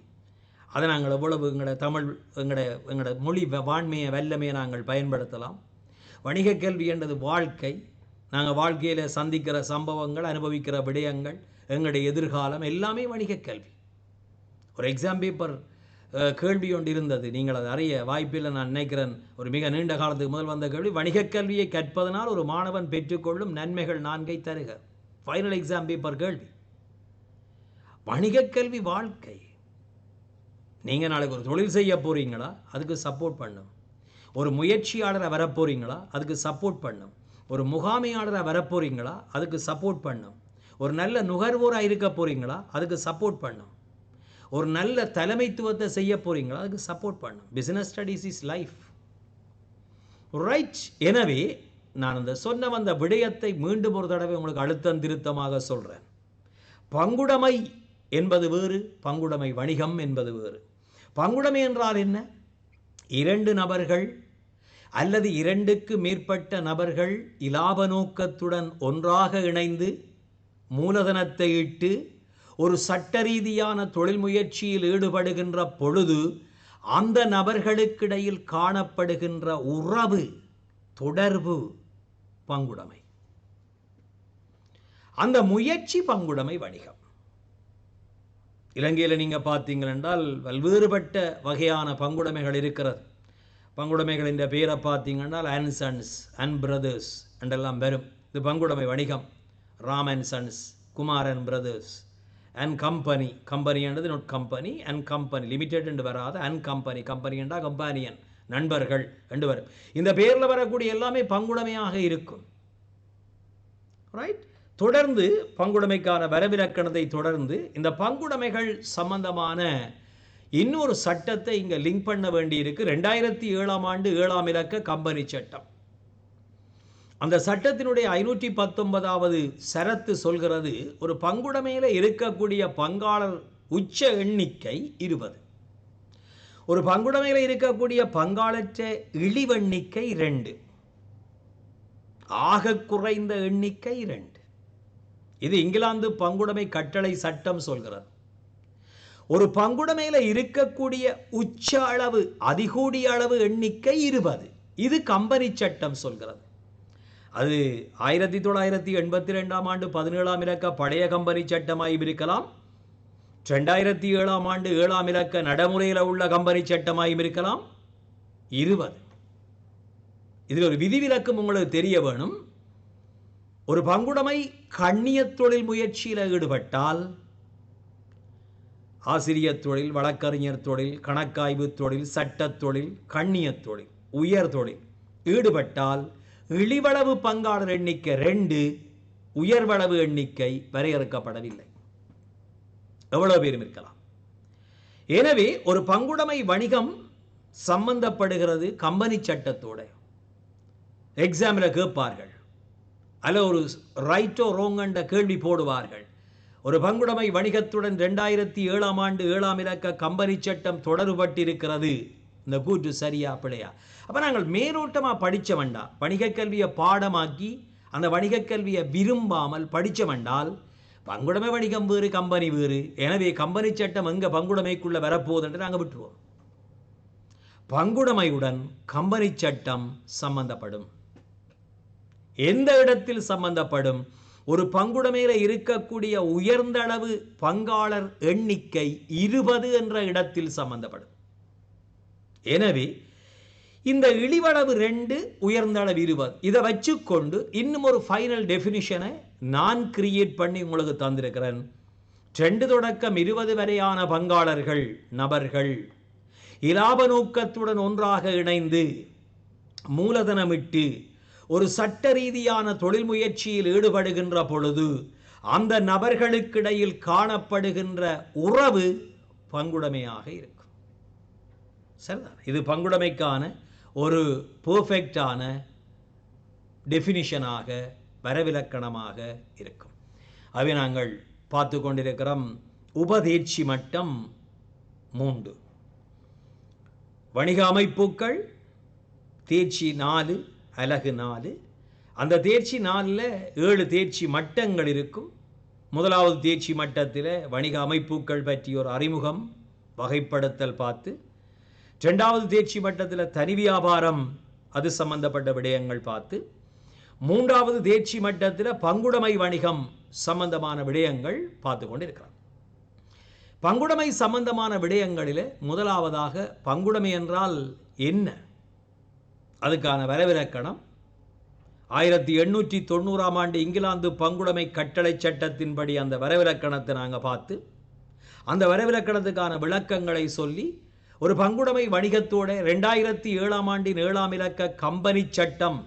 அதை நாங்கள் எவ்வளவு எங்களோட தமிழ் எங்களோட மொழி வாண்மையை வல்லமையை நாங்கள் பயன்படுத்தலாம். வணிக கல்வி என்றது வாழ்க்கை. நாங்கள் வாழ்க்கையில் சந்திக்கிற சம்பவங்கள், அனுபவிக்கிற விடயங்கள், எங்களுடைய எதிர்காலம் எல்லாமே வணிக கல்வி. ஒரு எக்ஸாம் பேப்பர் கேள்வி ஒன்று இருந்தது, நீங்கள் அதை அறிய வாய்ப்பில்லை நான் நினைக்கிறேன். ஒரு மிக நீண்ட காலத்துக்கு முதல் வந்த கேள்வி, வணிக கல்வியை கற்பதனால் ஒரு மாணவன் பெற்றுக்கொள்ளும் நன்மைகள் 4 தருக. ஃபைனல் எக்ஸாம் பேப்பர் கேள்வி. வணிக கல்வி வாழ்க்கை. நீங்கள் நாளைக்கு ஒரு தொழில் செய்ய போகிறீங்களா, அதுக்கு சப்போர்ட் பண்ணும். ஒரு முயற்சியாளரை வரப்போகிறீங்களா, அதுக்கு சப்போர்ட் பண்ணும். ஒரு முகாமையாளரை வரப்போகிறீங்களா, அதுக்கு சப்போர்ட் பண்ணும். ஒரு நல்ல நுகர்வோராக இருக்க போகிறீங்களா, அதுக்கு சப்போர்ட் பண்ணும். ஒரு நல்ல தலைமைத்துவத்தை செய்ய போகிறீங்களா, அதுக்கு சப்போர்ட் பண்ணும். Business studies is life, right? எனவே நான் இந்த சொன்ன வந்த விடயத்தை மீண்டும் ஒரு தடவை உங்களுக்கு அழுத்தம் திருத்தமாக சொல்கிறேன். பங்குடைமை என்பது வேறு, பங்குடைமை வணிகம் என்பது வேறு. பங்குடைமை என்றால் என்ன? 2 நபர்கள் அல்லது 2க்கு மேற்பட்ட நபர்கள் இலாப நோக்கத்துடன் ஒன்றாக இணைந்து மூலதனத்தை இட்டு ஒரு சட்ட ரீதியான தொழில் முயற்சியில் ஈடுபடுகின்ற பொழுது அந்த நபர்களுக்கிடையில் காணப்படுகின்ற உறவு, தொடர்பு பங்குடைமை. அந்த முயற்சி பங்குடைமை வணிகம். இலங்கையில் நீங்கள் பார்த்தீங்கள் என்றால் பல்வேறுபட்ட வகையான பங்குடைமைகள் இருக்கிறது. பங்குடைமைகளின் பேரை பார்த்தீங்கன்னா அண்ட் சன்ஸ், அண்ட் பிரதர்ஸ் என்றெல்லாம் வரும். இது பங்குடைமை வணிகம். Ram and sons, Kumar and brothers, and company. Company என்றது note company, and company limited என்று வராது. அண்ட் கம்பெனி, கம்பெனி என்றால் கம்பானியன், நண்பர்கள் என்று வரும். இந்த பேரில் வரக்கூடிய எல்லாமே பங்குடைமையாக இருக்கும். ரைட். தொடர்ந்து பங்குடைமைக்கான வரவிலக்கணத்தை தொடர்ந்து இந்த பங்குடைமைகள் சம்பந்தமான இன்னொரு சட்டத்தை இங்கே லிங்க் பண்ண வேண்டியிருக்கு. 2007ஆம் ஆண்டு 7ஆம் இலக்க கம்பெனி சட்டம். அந்த சட்டத்தினுடைய 519வது சரத்து சொல்கிறது, ஒரு பங்குடைமையில் இருக்கக்கூடிய பங்காளர் உச்ச எண்ணிக்கை 20. ஒரு பங்குடைமையில் இருக்கக்கூடிய பங்காளற்ற இழிவெண்ணிக்கை 2. ஆக குறைந்த எண்ணிக்கை 2. இது இங்கிலாந்து பங்குடைமை கட்டளை சட்டம் சொல்கிறது. ஒரு பங்குடைமையில் இருக்கக்கூடிய உச்ச அளவு, அதிகூடிய அளவு எண்ணிக்கை 20. இது கம்பெனி சட்டம் சொல்கிறது. அது 1982ஆம் ஆண்டு 17ஆம் இலக்க பழைய கம்பெனி சட்டமாயும் இருக்கலாம், 2007ஆம் ஆண்டு 7ஆம் இலக்க நடைமுறையில் உள்ள கம்பெனி சட்டமாயும் இருக்கலாம். 20. இதில் ஒரு விதிவிலக்கும் உங்களுக்கு தெரிய வேணும். ஒரு பங்குடைமை கண்ணிய தொழில் முயற்சியில் ஈடுபட்டால், ஆசிரியர் தொழில், வழக்கறிஞர் தொழில், கணக்காய்வு தொழில், சட்டத் தொழில், கண்ணிய தொழில், உயர் தொழில் ஈடுபட்டால் இழிவளவு பங்காளர் எண்ணிக்கை 2, உயர்வளவு எண்ணிக்கை வரையறுக்கப்படவில்லை. எவ்வளவு பேரும் இருக்கலாம். எனவே ஒரு பங்குடைமை வணிகம் சம்பந்தப்படுகிறது கம்பெனி சட்டத்தோட. எக்ஸாமில் கேட்பார்கள், அல்ல ஒரு ரைட்டோ ரோங்கண்ட கேள்வி போடுவார்கள். ஒரு பங்குடைமை வணிகத்துடன் 2007ஆம் ஆண்டு 7ஆம் இலக்க கம்பெனி சட்டம் தொடர்பட்டிருக்கிறது. இந்த கூற்று சரியா பிழையா? அப்போ நாங்கள் மேலோட்டமாக படித்த வேண்டாம். வணிக கல்வியை பாடமாக்கி அந்த வணிக கல்வியை விரும்பாமல் படித்த வேண்டால் பங்குடைமை வணிகம் வேறு, கம்பெனி வேறு. எனவே கம்பெனி சட்டம் எங்கே பங்குடைமைக்குள்ளே வரப்போகுதுன்ட்டு நாங்கள் விட்டுருவோம். பங்குடைமையுடன் கம்பெனி சட்டம் சம்பந்தப்படும். எந்த இடத்தில் சம்பந்தப்படும்? ஒரு பங்குடைமையில் இருக்கக்கூடிய உயர்ந்த அளவு பங்காளர் எண்ணிக்கை 20 என்ற இடத்தில் சம்பந்தப்படும். எனவே இந்த இழிவளவு 2, உயர்ந்த அளவு 20, இதை வச்சுக்கொண்டு இன்னும் ஒரு ஃபைனல் டெஃபினிஷனை நான் கிரியேட் பண்ணி உங்களுக்கு தந்திருக்கிறேன். 2 தொடக்கம் 20 வரையான பங்காளர்கள், நபர்கள் இலாப நோக்கத்துடன் ஒன்றாக இணைந்து மூலதனமிட்டு ஒரு சட்ட ரீதியான தொழில் முயற்சியில் ஈடுபடுகின்ற பொழுது அந்த நபர்களுக்கிடையில் காணப்படுகின்ற உறவு பங்குடைமையாக இருக்கும். சரிதான். இது பங்குடைமைக்கான ஒரு பெர்ஃபெக்டான டெஃபினிஷனாக, வரவிலக்கணமாக இருக்கும். அவை நாங்கள் பார்த்து கொண்டிருக்கிறோம். உபதேர்ச்சி மட்டம் 3. வணிக அமைப்புகள் தேர்ச்சி 4, அலகு 4. அந்த தேர்ச்சி 4ல் 7 தேர்ச்சி மட்டங்கள் இருக்கும். முதலாவது தேர்ச்சி மட்டத்தில் வணிக அமைப்புகள் பற்றி ஒரு அறிமுகம், வகைப்படுத்தல் பார்த்து, 2வது தேர்ச்சி மட்டத்தில் தனி வியாபாரம், அது சம்பந்தப்பட்ட விடயங்கள் பார்த்து, 3வது தேர்ச்சி மட்டத்தில் பங்குடைமை வணிகம் சம்பந்தமான விடயங்கள் பார்த்து கொண்டிருக்கிறோம். பங்குடைமை சம்பந்தமான விடயங்களில் முதலாவதாக பங்குடைமை என்றால் என்ன, அதுக்கான வரவிலக்கணம் 1890ஆம் ஆண்டு இங்கிலாந்து பங்குடைமை கட்டளை சட்டத்தின்படி அந்த வரவிலக்கணத்தை நாங்கள் பார்த்து, அந்த வரவிலக்கணத்துக்கான விளக்கங்களை சொல்லி, ஒரு பங்குடைமை வணிகத்தோட 2007ஆம் ஆண்டின் 7ஆம் இலக்க கம்பெனி சட்டம்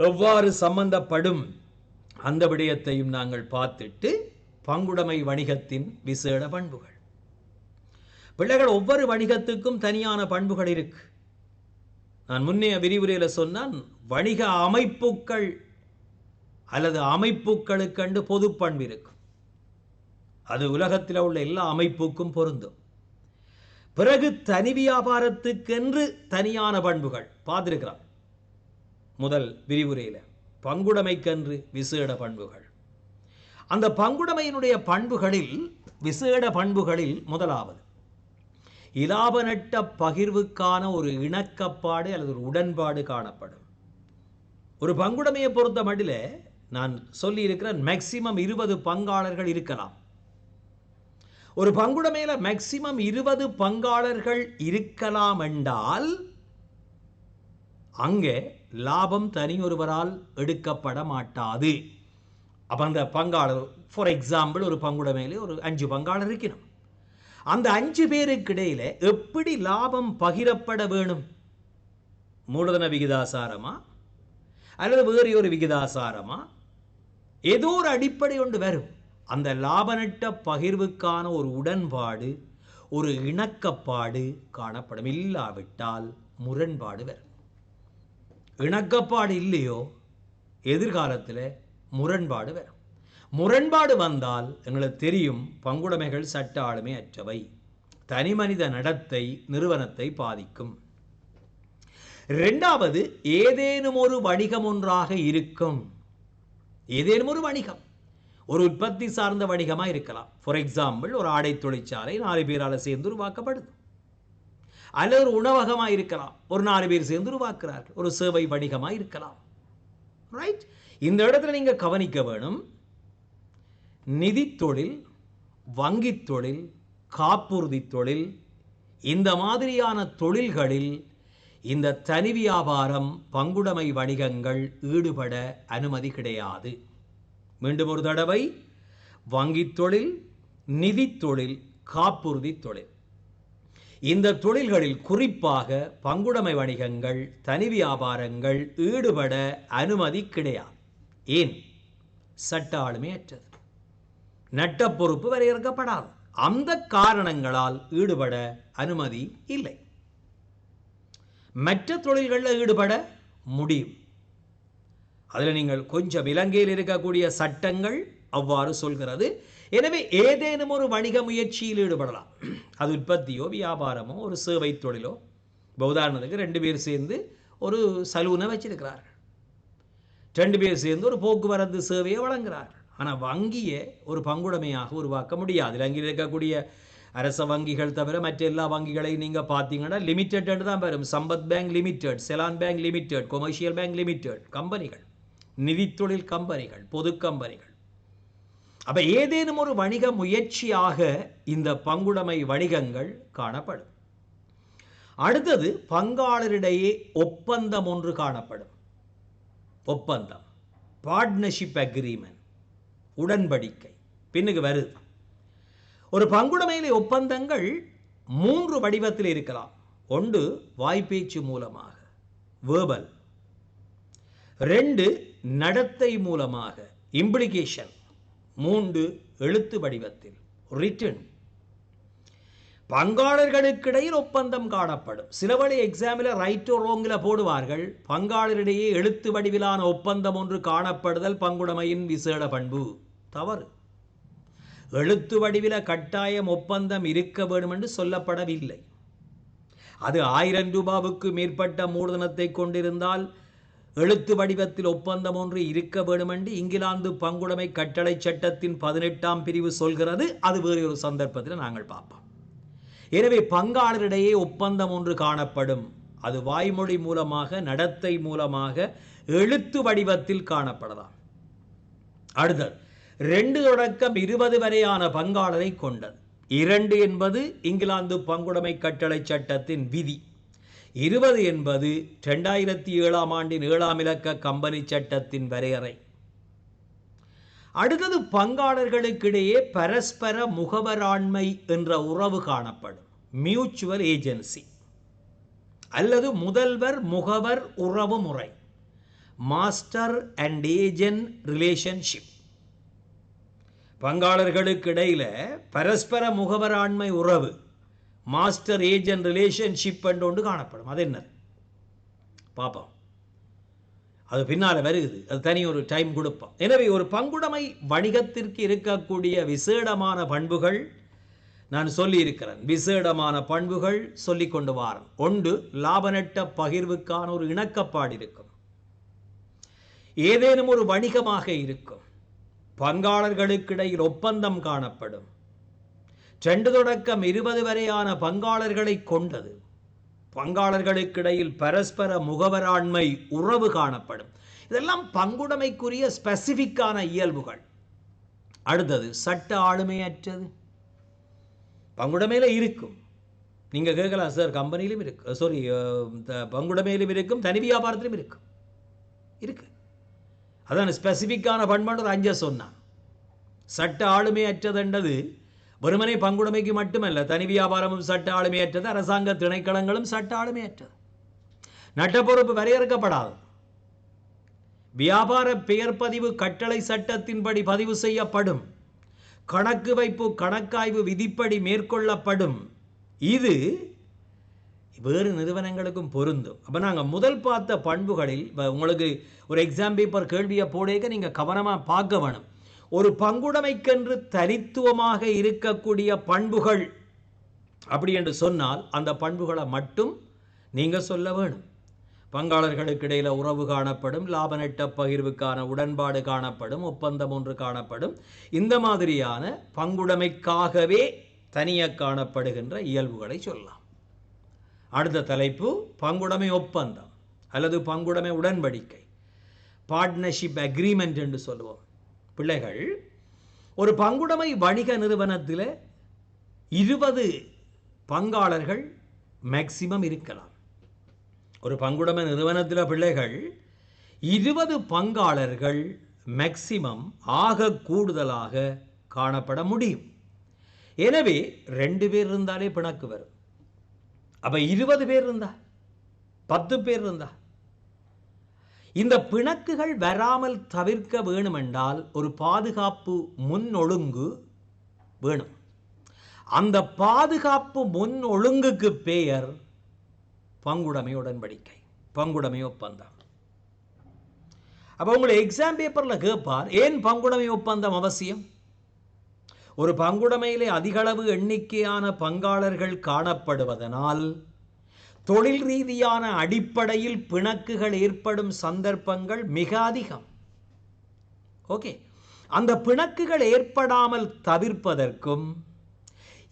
எவ்வாறு சம்பந்தப்படும் அந்த விடயத்தையும் நாங்கள் பார்த்துட்டு, பங்குடைமை வணிகத்தின் விசேட பண்புகள். பிள்ளைகள், ஒவ்வொரு வணிகத்துக்கும் தனியான பண்புகள் இருக்கு. நான் முன்னைய விரிவுரையில் சொன்னான், வணிக அமைப்புகள் அல்லது அமைப்புகளுக்கென்று பொது பண்பு இருக்கும். அது உலகத்தில் உள்ள எல்லா அமைப்புக்கும் பொருந்தும். பிறகு தனி வியாபாரத்துக்கென்று தனியான பண்புகள் பார்த்திருக்கிறான். முதல் விரிவுரையில் பங்குடைமைக்கென்று விசேட பண்புகள். அந்த பங்குடைமையினுடைய பண்புகளில், விசேட பண்புகளில் முதலாவது இலாப நட்ட பகிர்வுக்கான ஒரு இணக்கப்பாடு அல்லது ஒரு உடன்பாடு காணப்படும். ஒரு பங்குடைமையை பொறுத்த மட்டில் நான் சொல்லி இருக்கிறேன், மேக்சிமம் 20 பங்காளர்கள் இருக்கலாம். ஒரு பங்குடைமையில் மேக்சிமம் 20 பங்காளர்கள் இருக்கலாம் என்றால் அங்கே லாபம் தனியொருவரால் எடுக்கப்பட மாட்டாது. அப்போ அந்த பங்காளர், ஃபார் எக்ஸாம்பிள், ஒரு பங்குடைமையிலே ஒரு 5 பங்காளர் இருக்கணும். அந்த 5 பேருக்கு இடையில எப்படி லாபம் பகிரப்பட வேணும்? மூலதன விகிதாசாரமா அல்லது வேறு ஒரு விகிதாசாரமா? ஏதோ ஒரு அடிப்படை ஒன்று வரும். அந்த லாப நட்ட பகிர்வுக்கான ஒரு உடன்பாடு, ஒரு இணக்கப்பாடு காணப்படும். இல்லாவிட்டால் முரண்பாடு வரும். இணக்கப்பாடு இல்லையோ எதிர்காலத்தில் முரண்பாடு வரும். முரண்பாடு வந்தால் எங்களுக்கு தெரியும், பங்குடைமைகள் சட்ட ஆளுமை அற்றவை, தனி மனித நடத்தை நிறுவனத்தை பாதிக்கும். இரண்டாவது, ஏதேனும் ஒரு வணிகம் ஒன்றாக இருக்கும். ஏதேனும் ஒரு வணிகம், ஒரு உற்பத்தி சார்ந்த வணிகமாக இருக்கலாம். ஃபார் எக்ஸாம்பிள், ஒரு ஆடை தொழிற்சாலை 4 பேரால் சேர்ந்து உருவாக்கப்படுது. அல்லது ஒரு உணவகமாக இருக்கலாம், ஒரு 4 பேர் சேர்ந்து உருவாக்குறார்கள். ஒரு சேவை வணிகமாக இருக்கலாம். ரைட்? இந்த இடத்துல நீங்க கவனிக்க வேணும், நிதி தொழில், வங்கி தொழில், காப்புறுதி தொழில், இந்த மாதிரியான தொழில்களில் இந்த தனி வியாபாரம், பங்குடைமை வணிகங்கள் ஈடுபட அனுமதி கிடையாது. மீண்டும் ஒரு தடவை, வங்கி தொழில், நிதி தொழில், காப்புறுதி தொழில், இந்த தொழில்களில் குறிப்பாக பங்குடைமை வணிகங்கள், தனி வியாபாரங்கள் ஈடுபட அனுமதி கிடையாது. ஏன்? சட்ட ஆளுமை அற்றது, நட்ட பொறுப்பு வரையறுக்கப்படாது. அந்த காரணங்களால் ஈடுபட அனுமதி இல்லை. மற்ற தொழில்களில் ஈடுபட முடியும். அதில் நீங்கள் கொஞ்சம் இலங்கையில் இருக்கக்கூடிய சட்டங்கள் அவ்வாறு சொல்கிறது. எனவே ஏதேனும் ஒரு வணிக முயற்சியில் ஈடுபடலாம். அது உற்பத்தியோ வியாபாரமோ ஒரு சேவை தொழிலோ. உதாரணத்துக்கு 2 பேர் சேர்ந்து ஒரு சலூனை வச்சிருக்கிறார்கள், 2 பேர் சேர்ந்து ஒரு போக்குவரத்து சேவையை வழங்குகிறார்கள். ஆனால் வங்கியை ஒரு பங்குடைமையாக உருவாக்க முடியாது. இலங்கையில் இருக்கக்கூடிய அரச வங்கிகள் தவிர மற்ற எல்லா வங்கிகளையும் நீங்கள் பார்த்தீங்கன்னா லிமிடெட் தான் வரும். Sampath bank limited, Seylan bank limited, commercial bank limited கம்பெனிகள், நிதி தொழில் கம்பெனிகள், பொது கம்பெனிகள். அப்ப ஏதேனும் ஒரு வணிக முயற்சியாக இந்த பங்குடைமை வணிகங்கள் காணப்படும். அடுத்தது, பங்காளரிடையே ஒப்பந்தம் ஒன்று காணப்படும். ஒப்பந்தம், பார்ட்னர்ஷிப் அக்ரிமெண்ட், உடன்படிக்கை பின்னுக்கு வருது. ஒரு பங்குடைமையிலே ஒப்பந்தங்கள் 3 வடிவத்தில் இருக்கலாம். ஒன்று வாய்ப்பேச்சு மூலமாக, வேர்பல். 2 நடத்தை மூலமாக, இம்ப்ளிகேஷன். 3 எழுத்து வடிவத்தில், ரிட்டன். பங்காளர்களுக்கிடையில் ஒப்பந்தம் காணப்படும். சிலவழி எக்ஸாமில் ரைட் ஓ ரோங்கில் போடுவார்கள், பங்காளரிடையே எழுத்து வடிவிலான ஒப்பந்தம் ஒன்று காணப்படுதல் பங்குடைமையின் விசேட பண்பு. தவறு. எழுத்து வடிவில கட்டாயம் ஒப்பந்தம் இருக்க வேண்டும் என்று சொல்லப்படவில்லை. அது 1000 ரூபாவுக்கு மேற்பட்ட மூலதனத்தை கொண்டிருந்தால் எழுத்து வடிவத்தில் ஒப்பந்தம் ஒன்று இருக்க வேண்டும் என்று இங்கிலாந்து பங்குடைமை கட்டளை சட்டத்தின் 18ஆம் பிரிவு சொல்கிறது. அது வேறு ஒரு சந்தர்ப்பத்தில் நாங்கள் பார்ப்போம். எனவே பங்காளரிடையே ஒப்பந்தம் ஒன்று காணப்படும். அது வாய்மொழி மூலமாக, நடத்தை மூலமாக, எழுத்து வடிவத்தில் காணப்படலாம். அடுத்தது, 2 தொடக்கம் 20 வரையான பங்காளரை கொண்டது. 2 என்பது இங்கிலாந்து பங்குடைமை கட்டளை சட்டத்தின் விதி. 20 என்பது 2007ஆம் ஆண்டின் 7ஆம் இலக்க கம்பெனி சட்டத்தின் வரையறை. அடுத்தது, பங்காளர்களுக்கிடையே பரஸ்பர முகவராண்மை என்ற உறவு காணப்படும். மியூச்சுவல் ஏஜென்சி அல்லது முதல்வர் முகவர் உறவு முறை, மாஸ்டர் அண்ட் ஏஜென்ட் ரிலேஷன்ஷிப். பங்காளர்களுக்கு இடையில பரஸ்பர முகவராண்மை உறவு, மாஸ்டர் ஏஜென்ட் ரிலேஷன்ஷிப் என்று ஒன்று காணப்படும். அது என்ன பாப்போம், அது பின்னால் வருகிறது. அது தனி ஒரு டைம் கொடுப்போம். எனவே ஒரு பங்குடைமை வணிகத்திற்கு இருக்கக்கூடிய விசேடமான பண்புகள் நான் சொல்லி இருக்கிறேன். விசேடமான பண்புகள் சொல்லிக் கொண்டு வாரன். 1, லாப நட்ட பகிர்வுக்கான ஒரு இணக்கப்பாடு இருக்கும். ஏதேனும் ஒரு வணிகமாக இருக்கும். பங்காளர்களுக்கிடையில் ஒப்பந்தம் காணப்படும். 2 தொடக்கம் 20 வரையான பங்காளர்களை கொண்டது. பங்காளர்களுக்கிடையில் பரஸ்பர முகவராண்மை உறவு காணப்படும். இதெல்லாம் பங்குடைமைக்குரிய ஸ்பெசிபிக்கான இயல்புகள். அடுத்தது, சட்ட ஆளுமையற்றது. பங்குடைமையில இருக்கும், நீங்கள் கேட்கலாம் சார், கம்பெனியிலும் இருக்கு, சாரி பங்குடைமையிலும் இருக்கும், தனி வியாபாரத்திலும் இருக்கும், இருக்கு. அதான் ஸ்பெசிஃபிக்கான பண்பாடு ஒரு 5 சொன்னான். சட்ட ஆளுமையற்றதுன்றது வெறுமனே பங்குடைமைக்கு மட்டுமல்ல, தனி வியாபாரமும் சட்ட ஆளுமையற்றது, அரசாங்க திணைக்களங்களும் சட்ட ஆளுமையற்றது, நட்ட பொறுப்பு வரையறுக்கப்படாது, வியாபார பெயர் பதிவு கட்டளை சட்டத்தின்படி பதிவு செய்யப்படும், கணக்கு வைப்பு கணக்காய்வு விதிப்படி மேற்கொள்ளப்படும். இது வேறு நிறுவனங்களுக்கும் பொருந்தும். அப்போ நாங்கள் முதல் பார்த்த பண்புகளில் உங்களுக்கு ஒரு எக்ஸாம் பேப்பர் கேள்வியை போடேக்க நீங்கள் கவனமாக பார்க்க வேணும். ஒரு பங்குடைமைக்கென்று தனித்துவமாக இருக்கக்கூடிய பண்புகள் அப்படி என்று சொன்னால் அந்த பண்புகளை மட்டும் நீங்கள் சொல்ல வேணும். பங்காளர்களுக்கு இடையில் உறவு காணப்படும், லாப நட்ட பகிர்வுக்கான உடன்பாடு காணப்படும், ஒப்பந்தம் ஒன்று காணப்படும். இந்த மாதிரியான பங்குடைமைக்காகவே தனியாக காணப்படுகின்ற இயல்புகளை சொல்லலாம். அடுத்த தலைப்பு பங்குடைமை ஒப்பந்தம் அல்லது பங்குடைமை உடன்படிக்கை, பார்ட்னர்ஷிப் அக்ரிமெண்ட் என்று சொல்லுவோம். பிள்ளைகள், ஒரு பங்குடைமை வணிக நிறுவனத்தில் 20 பங்காளர்கள் மேக்சிமம் இருக்கலாம். ஒரு பங்குடைமை நிறுவனத்தில் பிள்ளைகள் 20 பங்காளர்கள் மேக்சிமம் ஆக கூடுதலாக காணப்பட முடியும். எனவே 2 பேர் இருந்தாலே பிணக்கு வரும். அப்ப 20 பேர் இருந்தா, 10 பேர் இருந்தா, இந்த பிணக்குகள் வராமல் தவிர்க்க வேணுமென்றால் ஒரு பாதுகாப்பு முன்னொழுங்கு வேணும். அந்த பாதுகாப்பு முன்னொழுங்குக்கு பெயர் பங்குடைமை உடன்படிக்கை, பங்குடைமை ஒப்பந்தம். அப்ப உங்களை எக்ஸாம் பேப்பர்ல கேட்பார், ஏன் பங்குடைமை ஒப்பந்தம் அவசியம்? ஒரு பங்குடைமையிலே அதிகளவு எண்ணிக்கையான பங்காளர்கள் காணப்படுவதனால் தொழில் ரீதியான அடிப்படையில் பிணக்குகள் ஏற்படும் சந்தர்ப்பங்கள் மிக அதிகம். ஓகே, அந்த பிணக்குகள் ஏற்படாமல் தவிர்ப்பதற்கும்,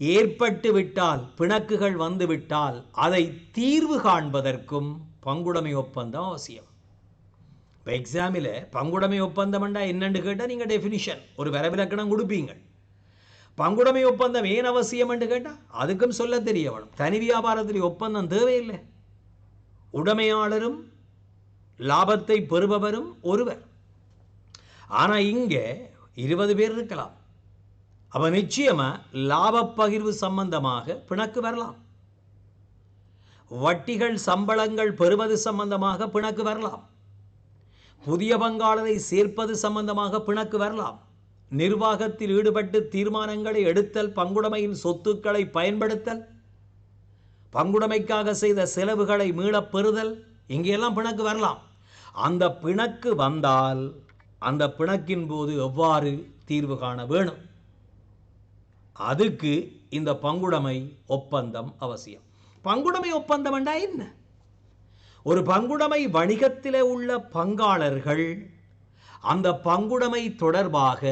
ஏற்பட்டு விட்டால் பிணக்குகள் வந்துவிட்டால் அதை தீர்வு காண்பதற்கும் பங்குடைமை ஒப்பந்தம் அவசியம். இப்போ எக்ஸாமில் பங்குடைமை ஒப்பந்தம் என்னன்னு கேட்டால் நீங்கள் டெஃபினிஷன் ஒரு வரைவிலக்கணம் கொடுப்பீங்க. பங்குடைமை ஒப்பந்தம் ஏன் அவசியம் என்று கேட்டால் அதுக்கும் சொல்ல தெரிய வேணும். தனி வியாபாரத்தில் ஒப்பந்தம் தேவையில்லை. உடைமையாளரும் லாபத்தை பெறுபவரும் ஒருவர். ஆனால் இங்கே 20 பேர் இருக்கலாம். அப்போ நிச்சயமா லாப பகிர்வு சம்பந்தமாக பிணக்கு வரலாம், வட்டிகள் சம்பளங்கள் பெறுவது சம்பந்தமாக பிணக்கு வரலாம், புதிய பங்காளரை சேர்ப்பது சம்பந்தமாக பிணக்கு வரலாம், நிர்வாகத்தில் ஈடுபட்டு தீர்மானங்களை எடுத்தல், பங்குடைமையின் சொத்துக்களை பயன்படுத்தல், பங்குடைமைக்காக செய்த செலவுகளை மீளப் பெறுதல், இங்கெல்லாம் பிணக்கு வரலாம். அந்த பிணக்கு வந்தால் அந்த பிணக்கின் போது எவ்வாறு தீர்வு காண வேணும்? அதுக்கு இந்த பங்குடைமை ஒப்பந்தம் அவசியம். பங்குடைமை ஒப்பந்தம் என்றால் என்ன? ஒரு பங்குடைமை வணிகத்திலே உள்ள பங்காளர்கள் அந்த பங்குடைமை தொடர்பாக,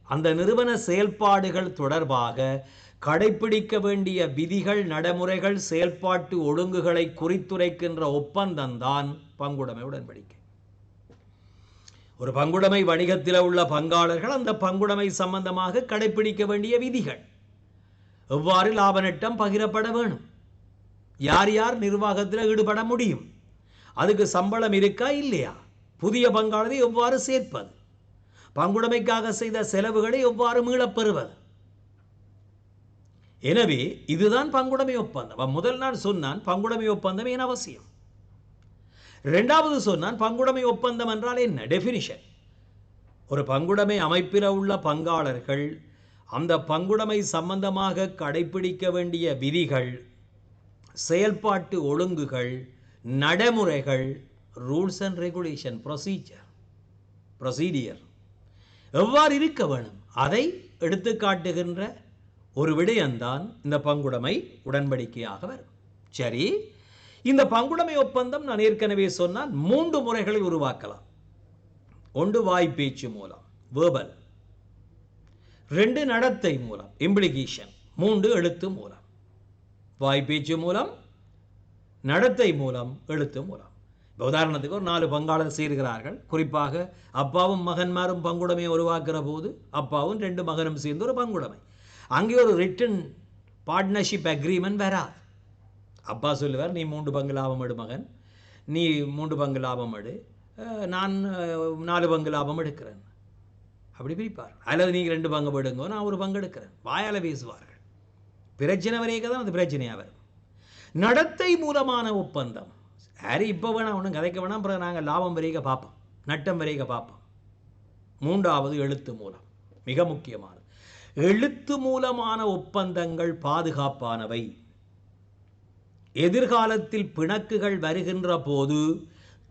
அந்த நிறுவன செயல்பாடுகள் தொடர்பாக கடைபிடிக்க வேண்டிய விதிகள், நடைமுறைகள், செயல்பாட்டு ஒழுங்குகளை குறித்துரைக்கின்ற ஒப்பந்தம்தான் பங்குடைமை உடன்படிக்கை. ஒரு பங்குடைமை வணிகத்தில் உள்ள பங்காளர்கள் அந்த பங்குடைமை சம்பந்தமாக கடைபிடிக்க வேண்டிய விதிகள், எவ்வாறு லாப நட்டம் பகிரப்பட வேணும், யார் யார் நிர்வாகத்தில் ஈடுபட முடியும், அதுக்கு சம்பளம் இருக்கா இல்லையா, புதிய பங்காளரை எவ்வாறு சேர்ப்பது, பங்குடைமைக்காக செய்த செலவுகளை எவ்வாறு மீளப் பெறுவது. எனவே இதுதான் பங்குடைமை ஒப்பந்தம். முதல் நாள் சொன்னான் பங்குடைமை ஒப்பந்தம் ஏன் அவசியம். இரண்டாவது சொன்னான் பங்குடைமை ஒப்பந்தம் என்றால் என்ன, டெஃபினிஷன். ஒரு பங்குடைமை அமைப்பில் உள்ள பங்காளர்கள் அந்த பங்குடைமை சம்பந்தமாக கடைபிடிக்க வேண்டிய விதிகள், செயல்பாட்டு ஒழுங்குகள், நடைமுறைகள், ரூல்ஸ் அண்ட் ரெகுலேஷன், ப்ரொசீடியர் எவ்வாறு இருக்க வேணும் அதை எடுத்து காட்டுகின்ற ஒரு விடயம்தான் இந்த பங்குடைமை உடன்படிக்கையாக வரும். சரி, இந்த பங்குடைமை ஒப்பந்தம் நான் ஏற்கனவே சொன்னால் 3 முறைகளில் உருவாக்கலாம். 1 வாய்ப்பேச்சு மூலம், வேர்பல்; 2 நடத்தை மூலம், இம்ப்ளிகேஷன்; 3 எழுத்து மூலம். வாய்ப்பேச்சு மூலம், நடத்தை மூலம், எழுத்து மூலம். உதாரணத்துக்கு ஒரு 4 பங்காளர் சேர்கிறார்கள். குறிப்பாக அப்பாவும் மகன்மாரும் பங்குடைமையை உருவாக்குற போது அப்பாவும் 2 மகனும் சேர்ந்து ஒரு பங்குடைமை. அங்கே ஒரு ரிட்டன் பார்ட்னர்ஷிப் அக்ரிமெண்ட் வராது. அப்பா சொல்லுவார், நீ 3 பங்கு லாபம் எடு மகன், நீ 3 பங்கு லாபம் எடு, நான் 4 பங்கு லாபம் எடுக்கிறேன், அப்படி பிரிப்பார். அல்லது நீங்கள் 2 பங்கு எடுங்க, நான் 1 பங்கு எடுக்கிறேன். வாயால் பேசுவார்கள். பிரச்சனை வரைக்கும் தான் அது பிரச்சனையாக வரும். நடத்தை மூலமான ஒப்பந்தம். யாரு இப்போ வேணாம், ஒன்றும் கதைக்க வேணாம், அப்புறம் நாங்கள் லாபம் வரைக்க பார்ப்போம், நட்டம் வரைக்க பார்ப்போம். 3வது எழுத்து மூலம், மிக முக்கியமானது. எழுத்து மூலமான ஒப்பந்தங்கள் பாதுகாப்பானவை. எதிர்காலத்தில் பிணக்குகள் வருகின்ற போது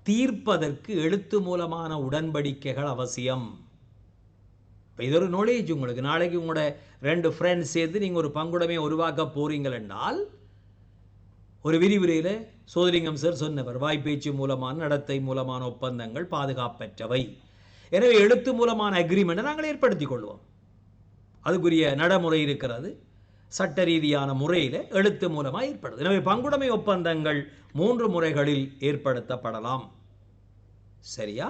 தீர்ப்பதற்கு எழுத்து மூலமான உடன்படிக்கைகள் அவசியம். இது ஒரு நாலேஜ் உங்களுக்கு. நாளைக்கு உங்களோட 2 ஃப்ரெண்ட்ஸ் சேர்ந்து நீங்கள் ஒரு பங்குடைமையை உருவாக்க போறீங்கள் என்றால், ஒரு விரிவுரையில் சோதலிங்கம் சார் சொன்னவர், வாய்ப்பேச்சு மூலமான நடத்தை மூலமான ஒப்பந்தங்கள் பாதுகாப்பற்றவை. எனவே எழுத்து மூலமான அக்ரிமெண்ட்டை நாங்கள் ஏற்படுத்திக் கொள்வோம். அதுக்குரிய நடைமுறை இருக்கிறது, சட்ட ரீதியான முறையில் எழுத்து மூலமாக ஏற்படுது. எனவே பங்குடைமை ஒப்பந்தங்கள் 3 முறைகளில் ஏற்படுத்தப்படலாம். சரியா?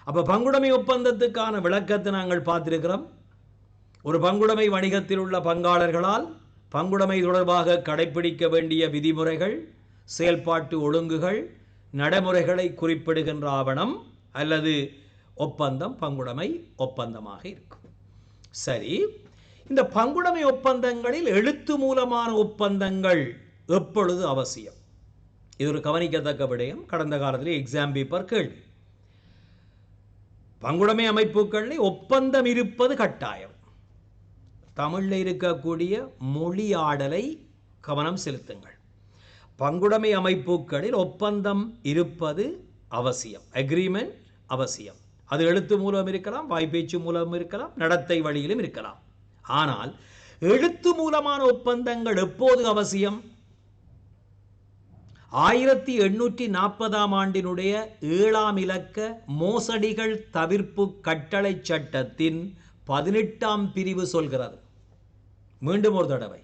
அப்போ பங்குடைமை ஒப்பந்தத்துக்கான விளக்கத்தை நாங்கள் பார்த்திருக்கிறோம். ஒரு பங்குடைமை வணிகத்தில் உள்ள பங்காளர்களால் பங்குடைமை தொடர்பாக கடைபிடிக்க வேண்டிய விதிமுறைகள், செயல்பாட்டு ஒழுங்குகள், நடைமுறைகளை குறிப்பிடுகின்ற ஆவணம் அல்லது ஒப்பந்தம் பங்குடைமை ஒப்பந்தமாக இருக்கும். சரி, இந்த பங்குடைமை ஒப்பந்தங்களில் எழுத்து மூலமான ஒப்பந்தங்கள் எப்பொழுது அவசியம்? இது ஒரு கவனிக்கத்தக்க விடயம். கடந்த காலத்தில் எக்ஸாம் பேப்பர் கேள்வி. பங்குடைமை அமைப்புகளில் ஒப்பந்தம் இருப்பது கட்டாயம். தமிழில் இருக்கக்கூடிய மொழியாடலை கவனம் செலுத்துங்கள். பங்குடைமை அமைப்புகளில் ஒப்பந்தம் இருப்பது அவசியம். அக்ரிமெண்ட் அவசியம். அது எழுத்து மூலம் இருக்கலாம், வாய்ப்பேச்சு மூலம் இருக்கலாம், நடத்தை வழியிலும் இருக்கலாம். ஆனால் எழுத்து மூலமான ஒப்பந்தங்கள் எப்போது அவசியம்? 1840ஆம் ஆண்டினுடைய 7ஆம் இலக்க மோசடிகள் தவிர்ப்பு கட்டளை சட்டத்தின் 18ஆம் பிரிவு சொல்கிறது. மீண்டும் ஒரு தடவை,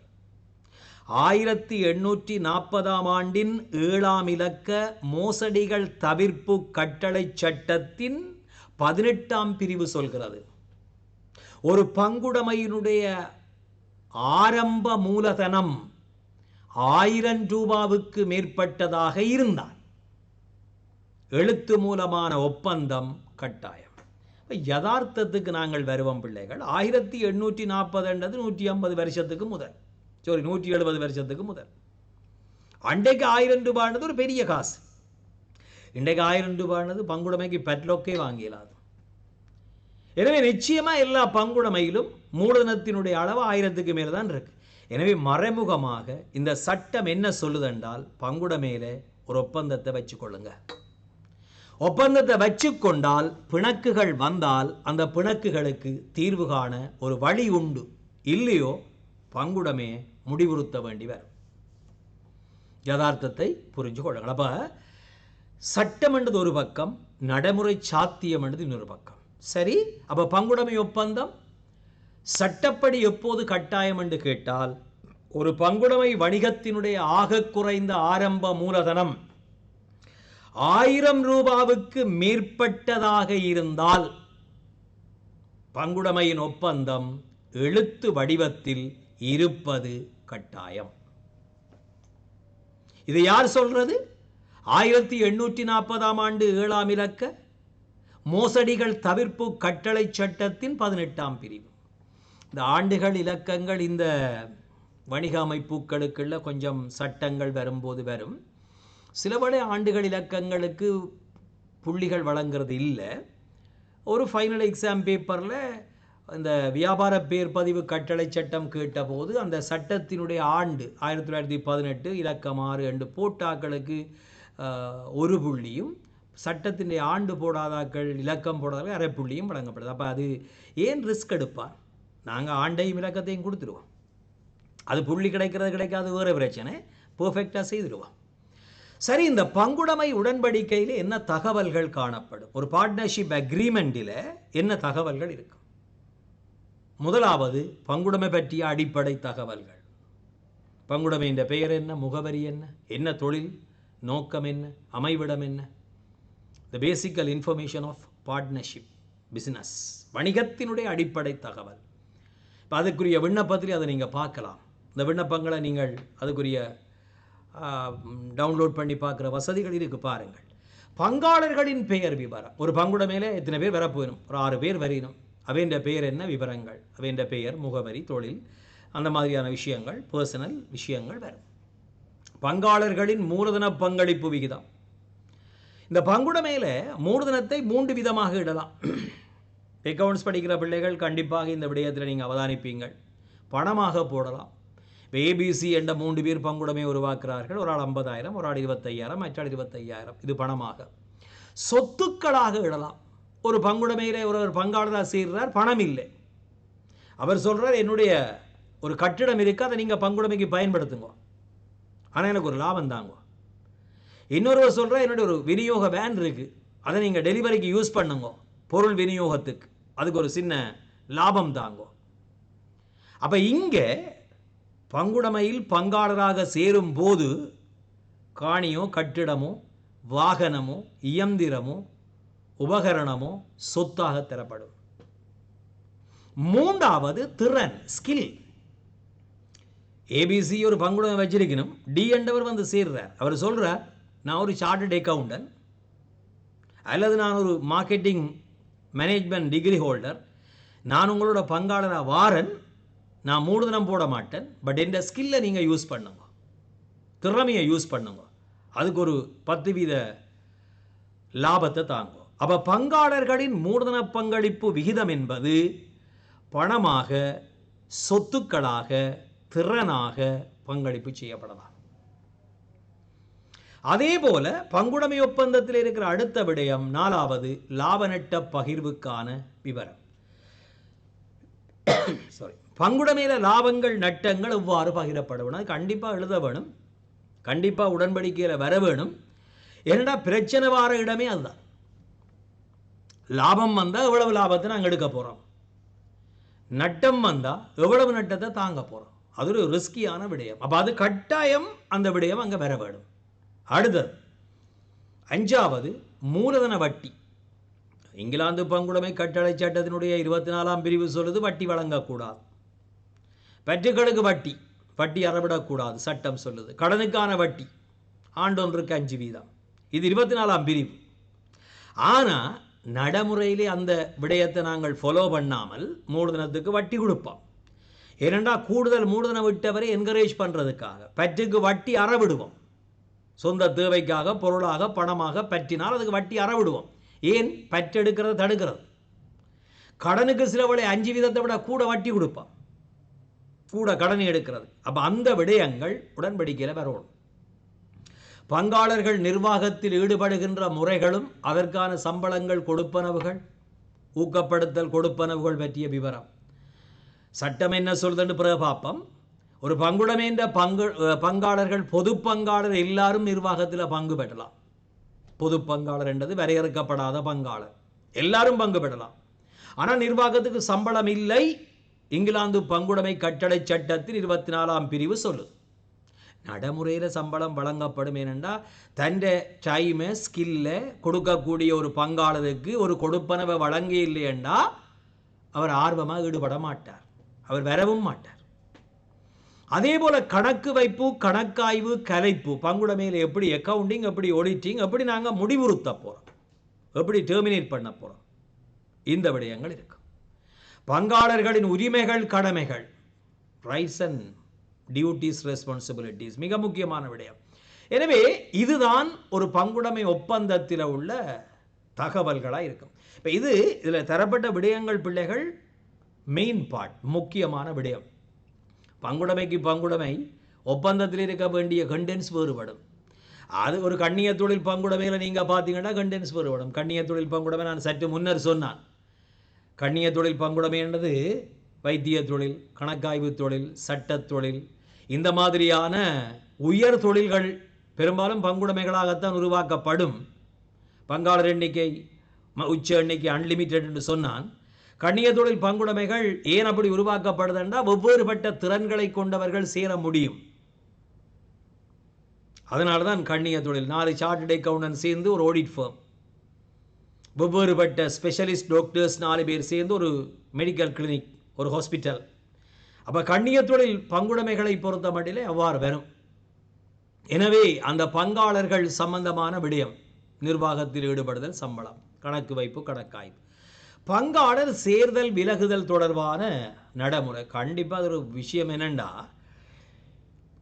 1840ஆம் ஆண்டின் 7ஆம் இலக்க மோசடிகள் தவிர்ப்பு கட்டளை சட்டத்தின் 18ஆம் பிரிவு சொல்கிறது, ஒரு பங்குடைமையினுடைய ஆரம்ப மூலதனம் 1000 ரூபாவுக்கு மேற்பட்டதாக இருந்தால் எழுத்து மூலமான ஒப்பந்தம் கட்டாயம். யதார்த்தத்துக்கு நாங்கள் வருவோம் பிள்ளைகள். 1840 என்றது 150 வருஷத்துக்கு முதல், 170 வருஷத்துக்கு முதல். அன்றைக்கு 1000 ரூபாய்ன்றது ஒரு பெரிய காசு. இன்றைக்கு 1000 ரூபாய்ன்றது பங்குடைமைக்கு பெட்லோக்கே வாங்கிடலாது. எனவே நிச்சயமாக எல்லா பங்குடைமையிலும் மூலதனத்தினுடைய அளவு 1000க்கு மேலே தான் இருக்கு. எனவே மறைமுகமாக இந்த சட்டம் என்ன சொல்லுதென்றால், பங்குடைமையில ஒரு ஒப்பந்தத்தை வச்சுக்கொள்ளுங்க. ஒப்பந்தத்தை வச்சுக்கொண்டால் பிணக்குகள் வந்தால் அந்த பிணக்குகளுக்கு தீர்வு காண ஒரு வழி உண்டு. இல்லையோ பங்குடைமையை முடிவுறுத்த வேண்டி வரும். யதார்த்தத்தை புரிஞ்சு கொள்ளுங்கள். அப்ப சட்டம் என்றது ஒரு பக்கம், நடைமுறை சாத்தியம் என்றது இன்னொரு பக்கம். சரி, அப்ப பங்குடைமை ஒப்பந்தம் சட்டப்படி எப்போது கட்டாயம் என்று கேட்டால், ஒரு பங்குடைமை வணிகத்தினுடைய ஆக குறைந்த ஆரம்ப மூலதனம் 1000 ரூபாவுக்கு மேற்பட்டதாக இருந்தால் பங்குடைமையின் ஒப்பந்தம் எழுத்து வடிவத்தில் இருப்பது கட்டாயம். இது யார் சொல்றது? 1840ஆம் ஆண்டு 7ஆம் இலக்க மோசடிகள் தவிர்ப்பு கட்டளை சட்டத்தின் 18ஆம் பிரிவு. இந்த ஆண்டுகள் இலக்கங்கள் இந்த வணிக அமைப்புகளுக்குள்ள கொஞ்சம் சட்டங்கள் வரும்போது வரும். சிலபடி ஆண்டுகள் இலக்கங்களுக்கு புள்ளிகள் வழங்குறது இல்லை. ஒரு ஃபைனல் எக்ஸாம் பேப்பரில் இந்த வியாபார பேர் பதிவு கட்டளை சட்டம் கேட்டபோது அந்த சட்டத்தினுடைய ஆண்டு 1918 இலக்கம் 6 என்று போட்டாக்களுக்கு 1 புள்ளியும், சட்டத்தினுடைய ஆண்டு போடாதாக்கள் இலக்கம் போடாதாக்கள் 1/2 புள்ளியும் வழங்கப்படுது. அப்போ அது ஏன் ரிஸ்க் எடுப்பார்? நாங்கள் ஆண்டையும் இலக்கத்தையும் கொடுத்துருவோம். அது புள்ளி கிடைக்கிறது கிடைக்காது வேறு பிரச்சனை, பெர்ஃபெக்டாக செய்துடுவோம். சரி, இந்த பங்குடைமை உடன்படிக்கையில் என்ன தகவல்கள் காணப்படும்? ஒரு பார்ட்னர்ஷிப் அக்ரிமெண்டில் என்ன தகவல்கள் இருக்கும்? முதலாவது, பங்குடைமை பற்றிய அடிப்படை தகவல்கள். பங்குடைமையின் பெயர் என்ன, முகவரி என்ன, என்ன தொழில், நோக்கம் என்ன, அமைவிடம் என்ன, the basical information of partnership business, வணிகத்தினுடைய அடிப்படை தகவல். இப்போ அதுக்குரிய விண்ணப்பத்தில் அதை நீங்கள் பார்க்கலாம். இந்த விண்ணப்பங்களை நீங்கள் அதுக்குரிய டவுன்லோட் பண்ணி பார்க்குற வசதிகள் இருக்குது, பாருங்கள். பங்காளர்களின் பெயர் விவரம். ஒரு பங்குடைமையில் எத்தனை பேர் வரப்போயிடும், ஒரு 6 பேர் வரையணும். அவைன்ற பெயர் என்ன, விவரங்கள், அவைன்ற பெயர், முகவரி, தொழில், அந்த மாதிரியான விஷயங்கள், பர்சனல் விஷயங்கள் வரும். பங்காளர்களின் மூலதன பங்களிப்பு விகிதம். இந்த பங்குடைமையில் மூலதனத்தை 3 விதமாக இடலாம். அக்கவுண்ட்ஸ் படிக்கிற பிள்ளைகள் கண்டிப்பாக இந்த விடயத்தில் நீங்கள் அவதானிப்பீங்கள். பணமாக போடலாம். இப்போ ஏபிசி என்ற 3 பேர் பங்குடைமை உருவாக்குறார்கள். ஒரு ஆள் 50,000, ஒரு ஆள் 25,000, மற்றாள் 25,000. இது பணமாக. சொத்துக்களாக இடலாம். ஒரு பங்குடைமையில் ஒரு பங்காளராக சேர்றார், பணம் இல்லை. அவர் சொல்கிறார், என்னுடைய ஒரு கட்டிடம் இருக்குது, அதை நீங்கள் பங்குடைமைக்கு பயன்படுத்துங்க, ஆனால் எனக்கு ஒரு லாபம் தாங்க. இன்னொருவர் சொல்கிறார், என்னுடைய ஒரு விநியோக வேன் இருக்குது, அதை நீங்கள் டெலிவரிக்கு யூஸ் பண்ணுங்க, பொருள் விநியோகத்துக்கு, அதுக்கு ஒரு சின்ன லாபம் தாங்க. அப்போ இங்கே பங்குடைமையில் பங்காளராக சேரும் போது காணியோ, கட்டிடமோ, வாகனமோ, இயந்திரமோ, உபகரணமோ சொத்தாக தரப்படும். 3வது திறன், ஸ்கில். ஏபிசி ஒரு பங்குடைமை வச்சிருக்கணும். டி என்றவர் வந்து சேர்றார். அவர் சொல்கிறார், நான் ஒரு சார்ட்டர்ட் அக்கவுண்டன்ட், அல்லது நான் ஒரு மார்க்கெட்டிங் மேனேஜ்மெண்ட் டிகிரி ஹோல்டர், நான் உங்களோட பங்காளராக வாரன், நான் மூலதனம் போட மாட்டேன், பட் இந்த ஸ்கில்லை நீங்கள் யூஸ் பண்ணுங்க, திறமையை யூஸ் பண்ணுங்க, அதுக்கு ஒரு 10% லாபத்தை தாங்கும். அப்போ பங்காளர்களின் மூலதன பங்களிப்பு விகிதம் என்பது பணமாக, சொத்துக்களாக, திறனாக பங்களிப்பு செய்யப்படலாம். அதே போல பங்குடைமை ஒப்பந்தத்தில் இருக்கிற அடுத்த விடயம் 4வது லாப நட்ட பகிர்வுக்கான விவரம். பங்குடைமையில் லாபங்கள் நட்டங்கள் எவ்வாறு பகிரப்படும், அது கண்டிப்பாக எழுத வேணும், கண்டிப்பாக உடன்படிக்கையில் வர வேணும். ஏன்னா பிரச்சனை வார இடமே அதுதான். லாபம் வந்தால் எவ்வளவு லாபத்தை நாங்கள் எடுக்க போகிறோம், நட்டம் வந்தால் எவ்வளவு நட்டத்தை தாங்க போகிறோம். அது ஒரு ரிஸ்கியான விடயம். அப்போ அது கட்டாயம் அந்த விடயம் அங்கே வர வேணும். அடுத்தது 5வது மூலதன வட்டி. இங்கிலாந்து பங்குடைமை கட்டளை சட்டத்தினுடைய 24ஆம் பிரிவு சொல்லுது, வட்டி வழங்கக்கூடாது. பற்றுகளுக்கு வட்டி, வட்டி அறவிடக்கூடாது சட்டம் சொல்லுது. கடனுக்கான வட்டி ஆண்டொன்றுக்கு 5%. இது 24ஆம் பிரிவு. ஆனால் நடைமுறையிலே அந்த விடயத்தை நாங்கள் ஃபாலோ பண்ணாமல் மூலதனத்துக்கு வட்டி கொடுப்போம். ஏனென்றா கூடுதல் மூலதனம் விட்டவரை என்கரேஜ் பண்ணுறதுக்காக பற்றுக்கு வட்டி அறவிடுவோம். சொந்த தேவைக்காக பொருளாக பணமாக பற்றினால் அதுக்கு வட்டி அறவிடுவோம். ஏன், பற்றெடுக்கிறது தடுக்கிறது. கடனுக்கு சிலவளை 5% விட கூட வட்டி கொடுப்பான், கூட கடன் எடுக்கிறது. அப்போ அந்த விடயங்கள் உடன்படிக்கையில் வரணும். பங்காளர்கள் நிர்வாகத்தில் ஈடுபடுகின்ற முறைகளும் அதற்கான சம்பளங்கள், கொடுப்பனவுகள், ஊக்கப்படுத்தல் கொடுப்பனவுகள் பற்றிய விவரம். சட்டம் என்ன சொல்லுதுன்னு பிறகு பார்ப்போம். ஒரு பங்குடைமைன்ற பங்காளர்கள், பொது பங்காளர் எல்லாரும் நிர்வாகத்தில் பங்கு பெறலாம். பொது பங்காளர் என்றது வரையறுக்கப்படாத பங்காளர், எல்லாரும் பங்கு பெறலாம். ஆனால் நிர்வாகத்துக்கு சம்பளம் இல்லை. இங்கிலாந்து பங்குடைமை கட்டளை சட்டத்தில் 24ஆம் பிரிவு சொல்லுது. நடைமுறையில் சம்பளம் வழங்கப்படும். ஏனென்றா தன்னை டைமை, ஸ்கில்லை கொடுக்கக்கூடிய ஒரு பங்காளருக்கு ஒரு கொடுப்பனவை வழங்க இல்லையென்றா அவர் ஆர்வமாக ஈடுபட மாட்டார், அவர் வரவும் மாட்டார். அதே போல் கணக்கு வைப்பு, கணக்காய்வு, கலைப்பு, பங்குடைமையில் எப்படி அக்கவுண்டிங், எப்படி ஆடிட்டிங், எப்படி நாங்கள் முடிவுறுத்த போகிறோம், எப்படி டெர்மினேட் பண்ண போகிறோம், இந்த விடயங்கள் இருக்கு. பங்காளர்களின் உரிமைகள், கடமைகள், ரைட்ஸ் அண்ட் டியூட்டிஸ், ரெஸ்பான்சிபிலிட்டிஸ் மிக முக்கியமான விடயம். எனவே இதுதான் ஒரு பங்குடைமை ஒப்பந்தத்தில் உள்ள தகவல்களாக இருக்கும். இப்போ இதில் தரப்பட்ட விடயங்கள் பிள்ளைகள் மெயின் பார்ட், முக்கியமான விடயம். பங்குடைமைக்கு பங்குடைமை ஒப்பந்தத்தில் இருக்க வேண்டிய கண்டென்ஸ் வேறுபடும். அது ஒரு கண்ணிய தொழில் பங்குடைமையில் நீங்கள் பார்த்தீங்கன்னா கண்டென்ஸ் வேறுபடும். கண்ணிய தொழில் பங்குடைமை நான் சற்று முன்னர் சொன்னான். கண்ணிய தொழில் பங்குடைமை என்பது வைத்திய தொழில், கணக்காய்வு தொழில், சட்டத் தொழில், இந்த மாதிரியான உயர் தொழில்கள் பெரும்பாலும் பங்குடைமைகளாகத்தான் உருவாக்கப்படும். பங்காளர் எண்ணிக்கை, உச்ச எண்ணிக்கை அன்லிமிட்டெட் என்று சொன்னான். கண்ணிய தொழில் பங்குடைமைகள் ஏன் அப்படி உருவாக்கப்படுதுன்னா வெவ்வேறுபட்ட திறன்களை கொண்டவர்கள் சேர முடியும். அதனால தான் கண்ணிய தொழில் 4 சார்ட்டர்ட் அக்கவுண்டன்ட் சேர்ந்து ஒரு ஆடிட் ஃபர்ம், வெவ்வேறுபட்ட ஸ்பெஷலிஸ்ட் டாக்டர்ஸ் 4 பேர் சேர்ந்து ஒரு மெடிக்கல் கிளினிக், ஒரு ஹாஸ்பிட்டல். அப்போ கண்ணிய தொழில் பங்குடைமைகளை பொறுத்த மட்டிலே அவ்வாறு வரும். எனவே அந்த பங்காளர்கள் சம்பந்தமான விடயம், நிர்வாகத்தில் ஈடுபடுதல், சம்பளம், கணக்கு வைப்பு, கணக்காய்வு, பங்காளர் சேர்தல் விலகுதல் தொடர்பான நடைமுறை. கண்டிப்பாக அது ஒரு விஷயம். என்னென்னா,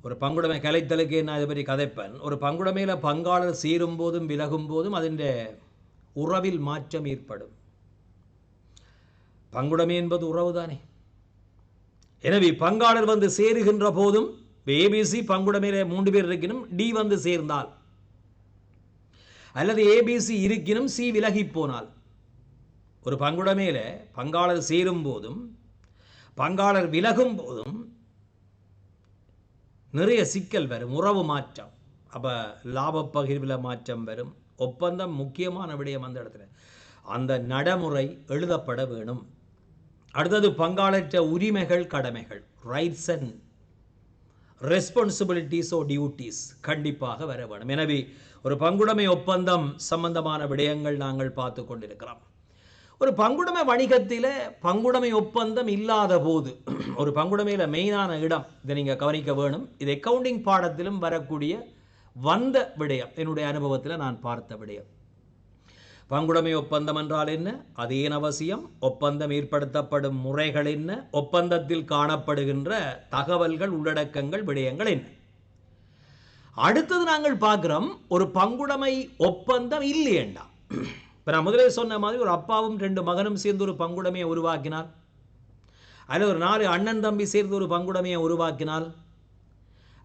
ஒரு பங்குடைமை கலைத்தலுக்கு நான் இதை பற்றி கதைப்பேன். ஒரு பங்குடைமையில் பங்காளர் சேரும் போதும் விலகும் போதும் அதின் உறவில் மாற்றம் ஏற்படும். பங்குடைமை என்பது உறவு தானே. எனவே பங்காளர் வந்து சேருகின்ற போதும் ஏபிசி பங்குடைமையில 3 பேர் இருக்கணும், டி வந்து சேர்ந்தால், அல்லது ஏபிசி இருக்கணும், சி விலகி போனால், ஒரு பங்குடைமையில பங்காளர் சேரும் போதும் பங்காளர் விலகும் போதும் நிறைய சிக்கல் வரும், உறவு மாற்றம். அப்போ லாப பகிர்வில் மாற்றம் வரும். ஒப்பந்தம் முக்கியமான விடயம். அந்த இடத்துல அந்த நடைமுறை எழுதப்பட வேணும். அடுத்தது பங்காளற்ற உரிமைகள், கடமைகள், rights and responsibilities or duties கண்டிப்பாக வர வேணும். எனவே ஒரு பங்குடைமை ஒப்பந்தம் சம்பந்தமான விடயங்கள் நாங்கள் பார்த்து கொண்டிருக்கிறோம். ஒரு பங்குடைமை வணிகத்தில் பங்குடைமை ஒப்பந்தம் இல்லாத போது, ஒரு பங்குடைமையில் மெயினான இடம், இதை நீங்கள் கவனிக்க வேணும். இது அக்கவுண்டிங் பாடத்திலும் வரக்கூடிய வந்த விடயம், என்னுடைய அனுபவத்தில் நான் பார்த்த விடயம். பங்குடைமை ஒப்பந்தம் என்றால் என்ன, அது ஏன் அவசியம், ஒப்பந்தம் ஏற்படுத்தப்படும் முறைகள் என்ன, ஒப்பந்தத்தில் காணப்படுகின்ற தகவல்கள், உள்ளடக்கங்கள், விடயங்கள் என்ன. அடுத்தது நாங்கள் பார்க்கிறோம், ஒரு பங்குடைமை ஒப்பந்தம் இல்லையேண்டா. இப்போ நான் முதலே சொன்ன மாதிரி ஒரு அப்பாவும் 2 மகனும் சேர்ந்து ஒரு பங்குடைமையை உருவாக்கினால், அல்லது ஒரு 4 அண்ணன் தம்பி சேர்ந்து ஒரு பங்குடைமையை உருவாக்கினால்,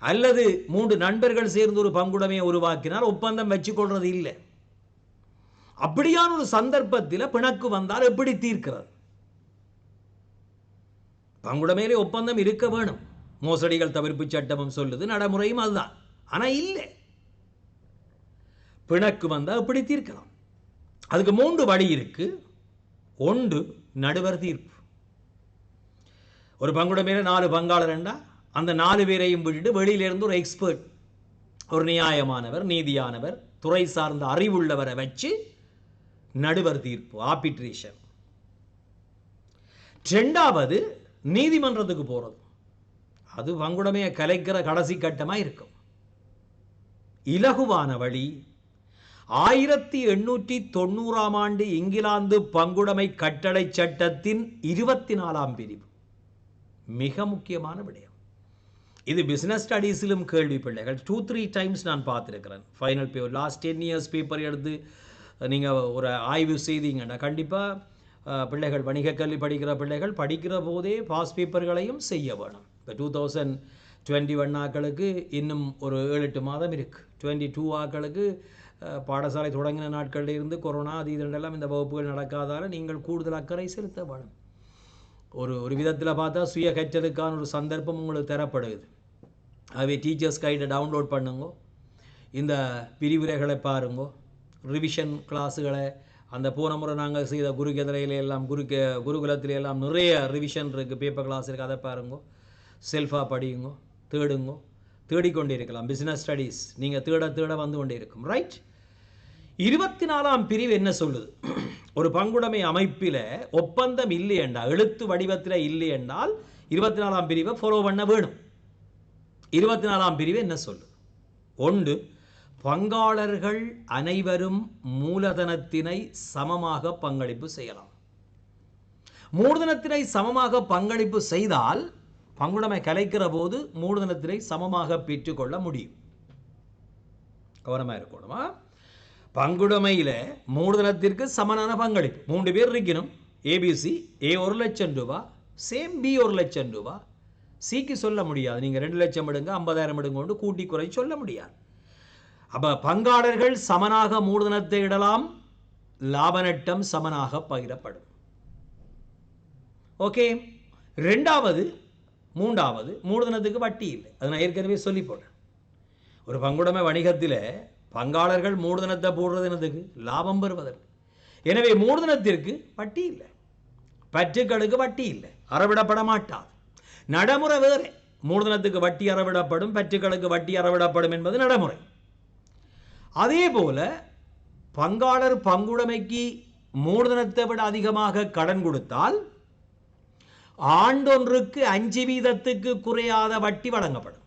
அல்லது 3 நண்பர்கள் சேர்ந்து ஒரு பங்குடைமையை உருவாக்கினால் ஒப்பந்தம் வச்சுக்கொள்றது இல்லை. அப்படியான ஒரு சந்தர்ப்பத்தில் பிணக்கு வந்தால் எப்படி தீர்க்கிறது? பங்குடைமையிலே ஒப்பந்தம் இருக்க வேணும். மோசடிகள் தவிர்ப்பு சட்டமும் சொல்லுது, நடைமுறையும் அதுதான். ஆனால் இல்லை, பிணக்கு வந்தால் எப்படி தீர்க்கலாம்? அதுக்கு 3 வழி இருக்கு. ஒன்று, நடுவர் தீர்ப்பு. ஒரு பங்குடைமையில 4 பங்காளர் என்றா அந்த 4 பேரையும் விட்டுட்டு வெளியிலிருந்து ஒரு எக்ஸ்பர்ட், ஒரு நியாயமானவர், நீதியானவர், துறை சார்ந்த அறிவுள்ளவரை வச்சு நடுவர் தீர்ப்பு, ஆர்பிட்ரேஷன். 2வது, நீதிமன்றத்துக்கு போறது. அது பங்குடைமையை கலைக்கிற கடைசி கட்டமாக இருக்கும். இலகுவான வழி 1890ஆம் ஆண்டு இங்கிலாந்து பங்குடைமை கட்டளை சட்டத்தின் 24ஆம் பிரிவு. மிக முக்கியமான விடயம். இது பிசினஸ் ஸ்டடீஸிலும் கேள்வி பிள்ளைகள் 2-3 டைம்ஸ் நான் பார்த்துருக்கிறேன். Final paper, last 10 years paper எடுத்து நீங்கள் ஒரு ஆய்வு செய்தீங்கன்னா கண்டிப்பாக பிள்ளைகள், வணிக கல்வி படிக்கிற பிள்ளைகள் படிக்கிற போதே பாஸ் பேப்பர்களையும் செய்ய வேணும். இப்போ 2021 ஆக்களுக்கு இன்னும் ஒரு 7-8 மாதம் இருக்குது. 22 ஆக்களுக்கு பாடசாலை தொடங்கின நாட்களில் இருந்து கொரோனா அது இதெல்லாம் இந்த வகுப்புகள் நடக்காதால் நீங்கள் கூடுதல் அக்கறை செலுத்த வேணும். ஒரு விதத்தில் பார்த்தா சுய கற்றலுக்கான ஒரு சந்தர்ப்பம் உங்களுக்கு தரப்படுது. ஆகவே டீச்சர்ஸ் கைடை டவுன்லோட் பண்ணுங்க, இந்த விரிவுரைகளை பாருங்க, ரிவிஷன் கிளாஸுகளை, அந்த போன முறை நாங்கள் செய்த குருகுலத்திலையெல்லாம் குருகுலத்திலையெல்லாம் நிறைய ரிவிஷன் இருக்குது, பேப்பர் கிளாஸ் இருக்குது, அதை பாருங்க, செல்ஃபாக படியுங்க, தேடுங்க, தேடிக்கொண்டே இருக்கலாம். பிஸ்னஸ் ஸ்டடீஸ் நீங்கள் தேட வந்து கொண்டே இருக்கும். ரைட். 24ஆம் பிரிவு என்ன சொல்லுது? ஒரு பங்குடைமை அமைப்பில் ஒப்பந்தம் இல்லை என்றால், எழுத்து வடிவத்தில் இல்லை என்றால் 24ஆம் பிரிவை ஃபாலோ பண்ண வேணும். 24ஆம் பிரிவு என்ன சொல்லுது? ஒன்று, பங்காளர்கள் அனைவரும் மூலதனத்தினை சமமாக பங்களிப்பு செய்யலாம். மூலதனத்தினை சமமாக பங்களிப்பு செய்தால் பங்குடைமை கலைக்கிற போது மூலதனத்தினை சமமாக பெற்றுக்கொள்ள முடியும். கவனமாக இருக்கணுமா? பங்குடைமையில் மூலதனத்திற்கு சமனான பங்களிப்பு 3 பேர் இருக்கணும். ஏபிசி, ஏ 1 லட்சம் ரூபா, சேம் பி 1 லட்சம் ரூபா. சிக்கு சொல்ல முடியாது, நீங்கள் 2 லட்சம் எடுங்க 50,000 எடுங்க கொண்டு கூட்டி குறை சொல்ல முடியாது. அப்போ பங்காளர்கள் சமனாக மூலதனத்தை இடலாம், லாப நட்டம் சமனாக பகிரப்படும். ஓகே. 3வது, மூலதனத்துக்கு வட்டி இல்லை. அது நான் ஏற்கனவே சொல்லி போட்டேன். ஒரு பங்குடைமை வணிகத்தில் பங்காளர்கள் மூலதனத்தை போடுறது என்னதுக்கு? லாபம் பெறுவதற்கு. எனவே மூலதனத்திற்கு வட்டி இல்லை, பற்றுக்களுக்கு வட்டி இல்லை, அறவிடப்பட மாட்டாது. நடைமுறை வேறு. மூலதனத்துக்கு வட்டி அறவிடப்படும், பற்றுக்களுக்கு வட்டி அறவிடப்படும் என்பது நடைமுறை. அதே போல பங்காளர் பங்குடைமைக்கு மூலதனத்தை விட அதிகமாக கடன் கொடுத்தால் ஆண்டொன்றுக்கு 5% குறையாத வட்டி வழங்கப்படும்.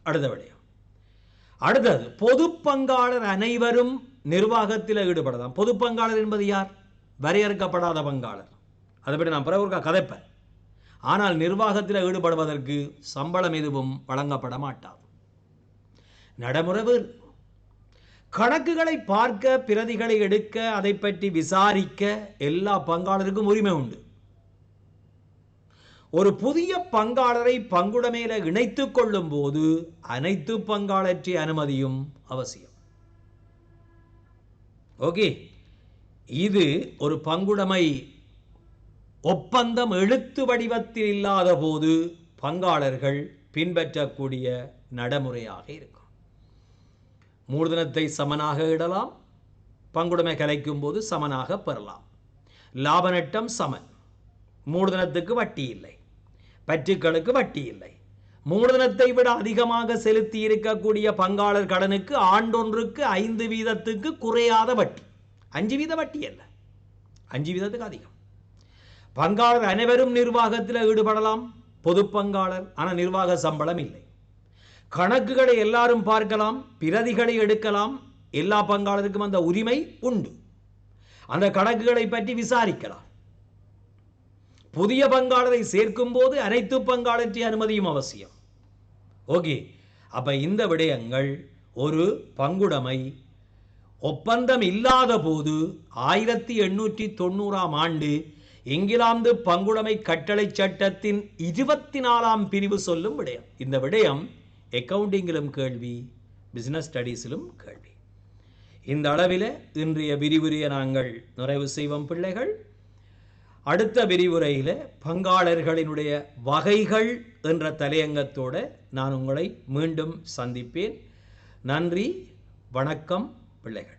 அடுத்த விடயம். அடுத்தது, பொது பங்காளர் அனைவரும் நிர்வாகத்தில் ஈடுபடலாம். பொது பங்காளர் என்பது யார்? வரையறுக்கப்படாத பங்காளர். அதை பற்றி நான் பிறகு ஒரு கதைப்பேன். ஆனால் நிர்வாகத்தில் ஈடுபடுவதற்கு சம்பளம் எதுவும் வழங்கப்பட மாட்டாது. நடைமுறை கணக்குகளை பார்க்க, பிரதிகளை எடுக்க, அதை பற்றி விசாரிக்க எல்லா பங்காளருக்கும் உரிமை உண்டு. ஒரு புதிய பங்காளரை பங்குடைமையில இணைத்துக் கொள்ளும் போது அனைத்து பங்காளற்றி அனுமதியும் அவசியம். ஓகே, இது ஒரு பங்குடைமை ஒப்பந்தம் எழுத்து வடிவத்தில் இல்லாத போது பங்காளர்கள் பின்பற்றக்கூடிய நடைமுறையாக இருக்கும். மூலதனத்தை சமனாக இடலாம், பங்குடைமை கலைக்கும் போது சமனாக பெறலாம். லாப நட்டம் சமன். மூலதனத்துக்கு வட்டி இல்லை, பற்றுக்களுக்கு வட்டி இல்லை. மூலதனத்தை விட அதிகமாக செலுத்தி இருக்கக்கூடிய பங்காளர் கடனுக்கு ஆண்டொன்றுக்கு 5% குறையாத வட்டி. 5% வட்டி அல்ல, 5% அதிகம். பங்காளர் அனைவரும் நிர்வாகத்தில் ஈடுபடலாம், பொது பங்காளர். ஆனால் நிர்வாக சம்பளம் இல்லை. கணக்குகளை எல்லாரும் பார்க்கலாம், பிரதிகளை எடுக்கலாம். எல்லா பங்காளருக்கும் அந்த உரிமை உண்டு. அந்த கணக்குகளை பற்றி விசாரிக்கலாம். புதிய பங்காளரை சேர்க்கும் போது அனைத்து பங்காளற்றி அனுமதியும் அவசியம். ஓகே, அப்ப இந்த விடயங்கள் ஒரு பங்குடைமை ஒப்பந்தம் இல்லாத போது 1890ஆம் ஆண்டு இங்கிலாந்து பங்குடைமை கட்டளை சட்டத்தின் 24ஆம் பிரிவு சொல்லும் விடயம். இந்த விடயம் அக்கவுண்டிங்கிலும் கேள்வி, பிசினஸ் ஸ்டடீஸிலும் கேள்வி. இந்த அளவில் இன்றைய விரிவுரையை நாங்கள் நிறைவு செய்வோம் பிள்ளைகள். அடுத்த விரிவுரையில் பங்காளர்களினுடைய வகைகள் என்ற தலையங்கத்தோடு நான் உங்களை மீண்டும் சந்திப்பேன். நன்றி, வணக்கம் பிள்ளைகள்.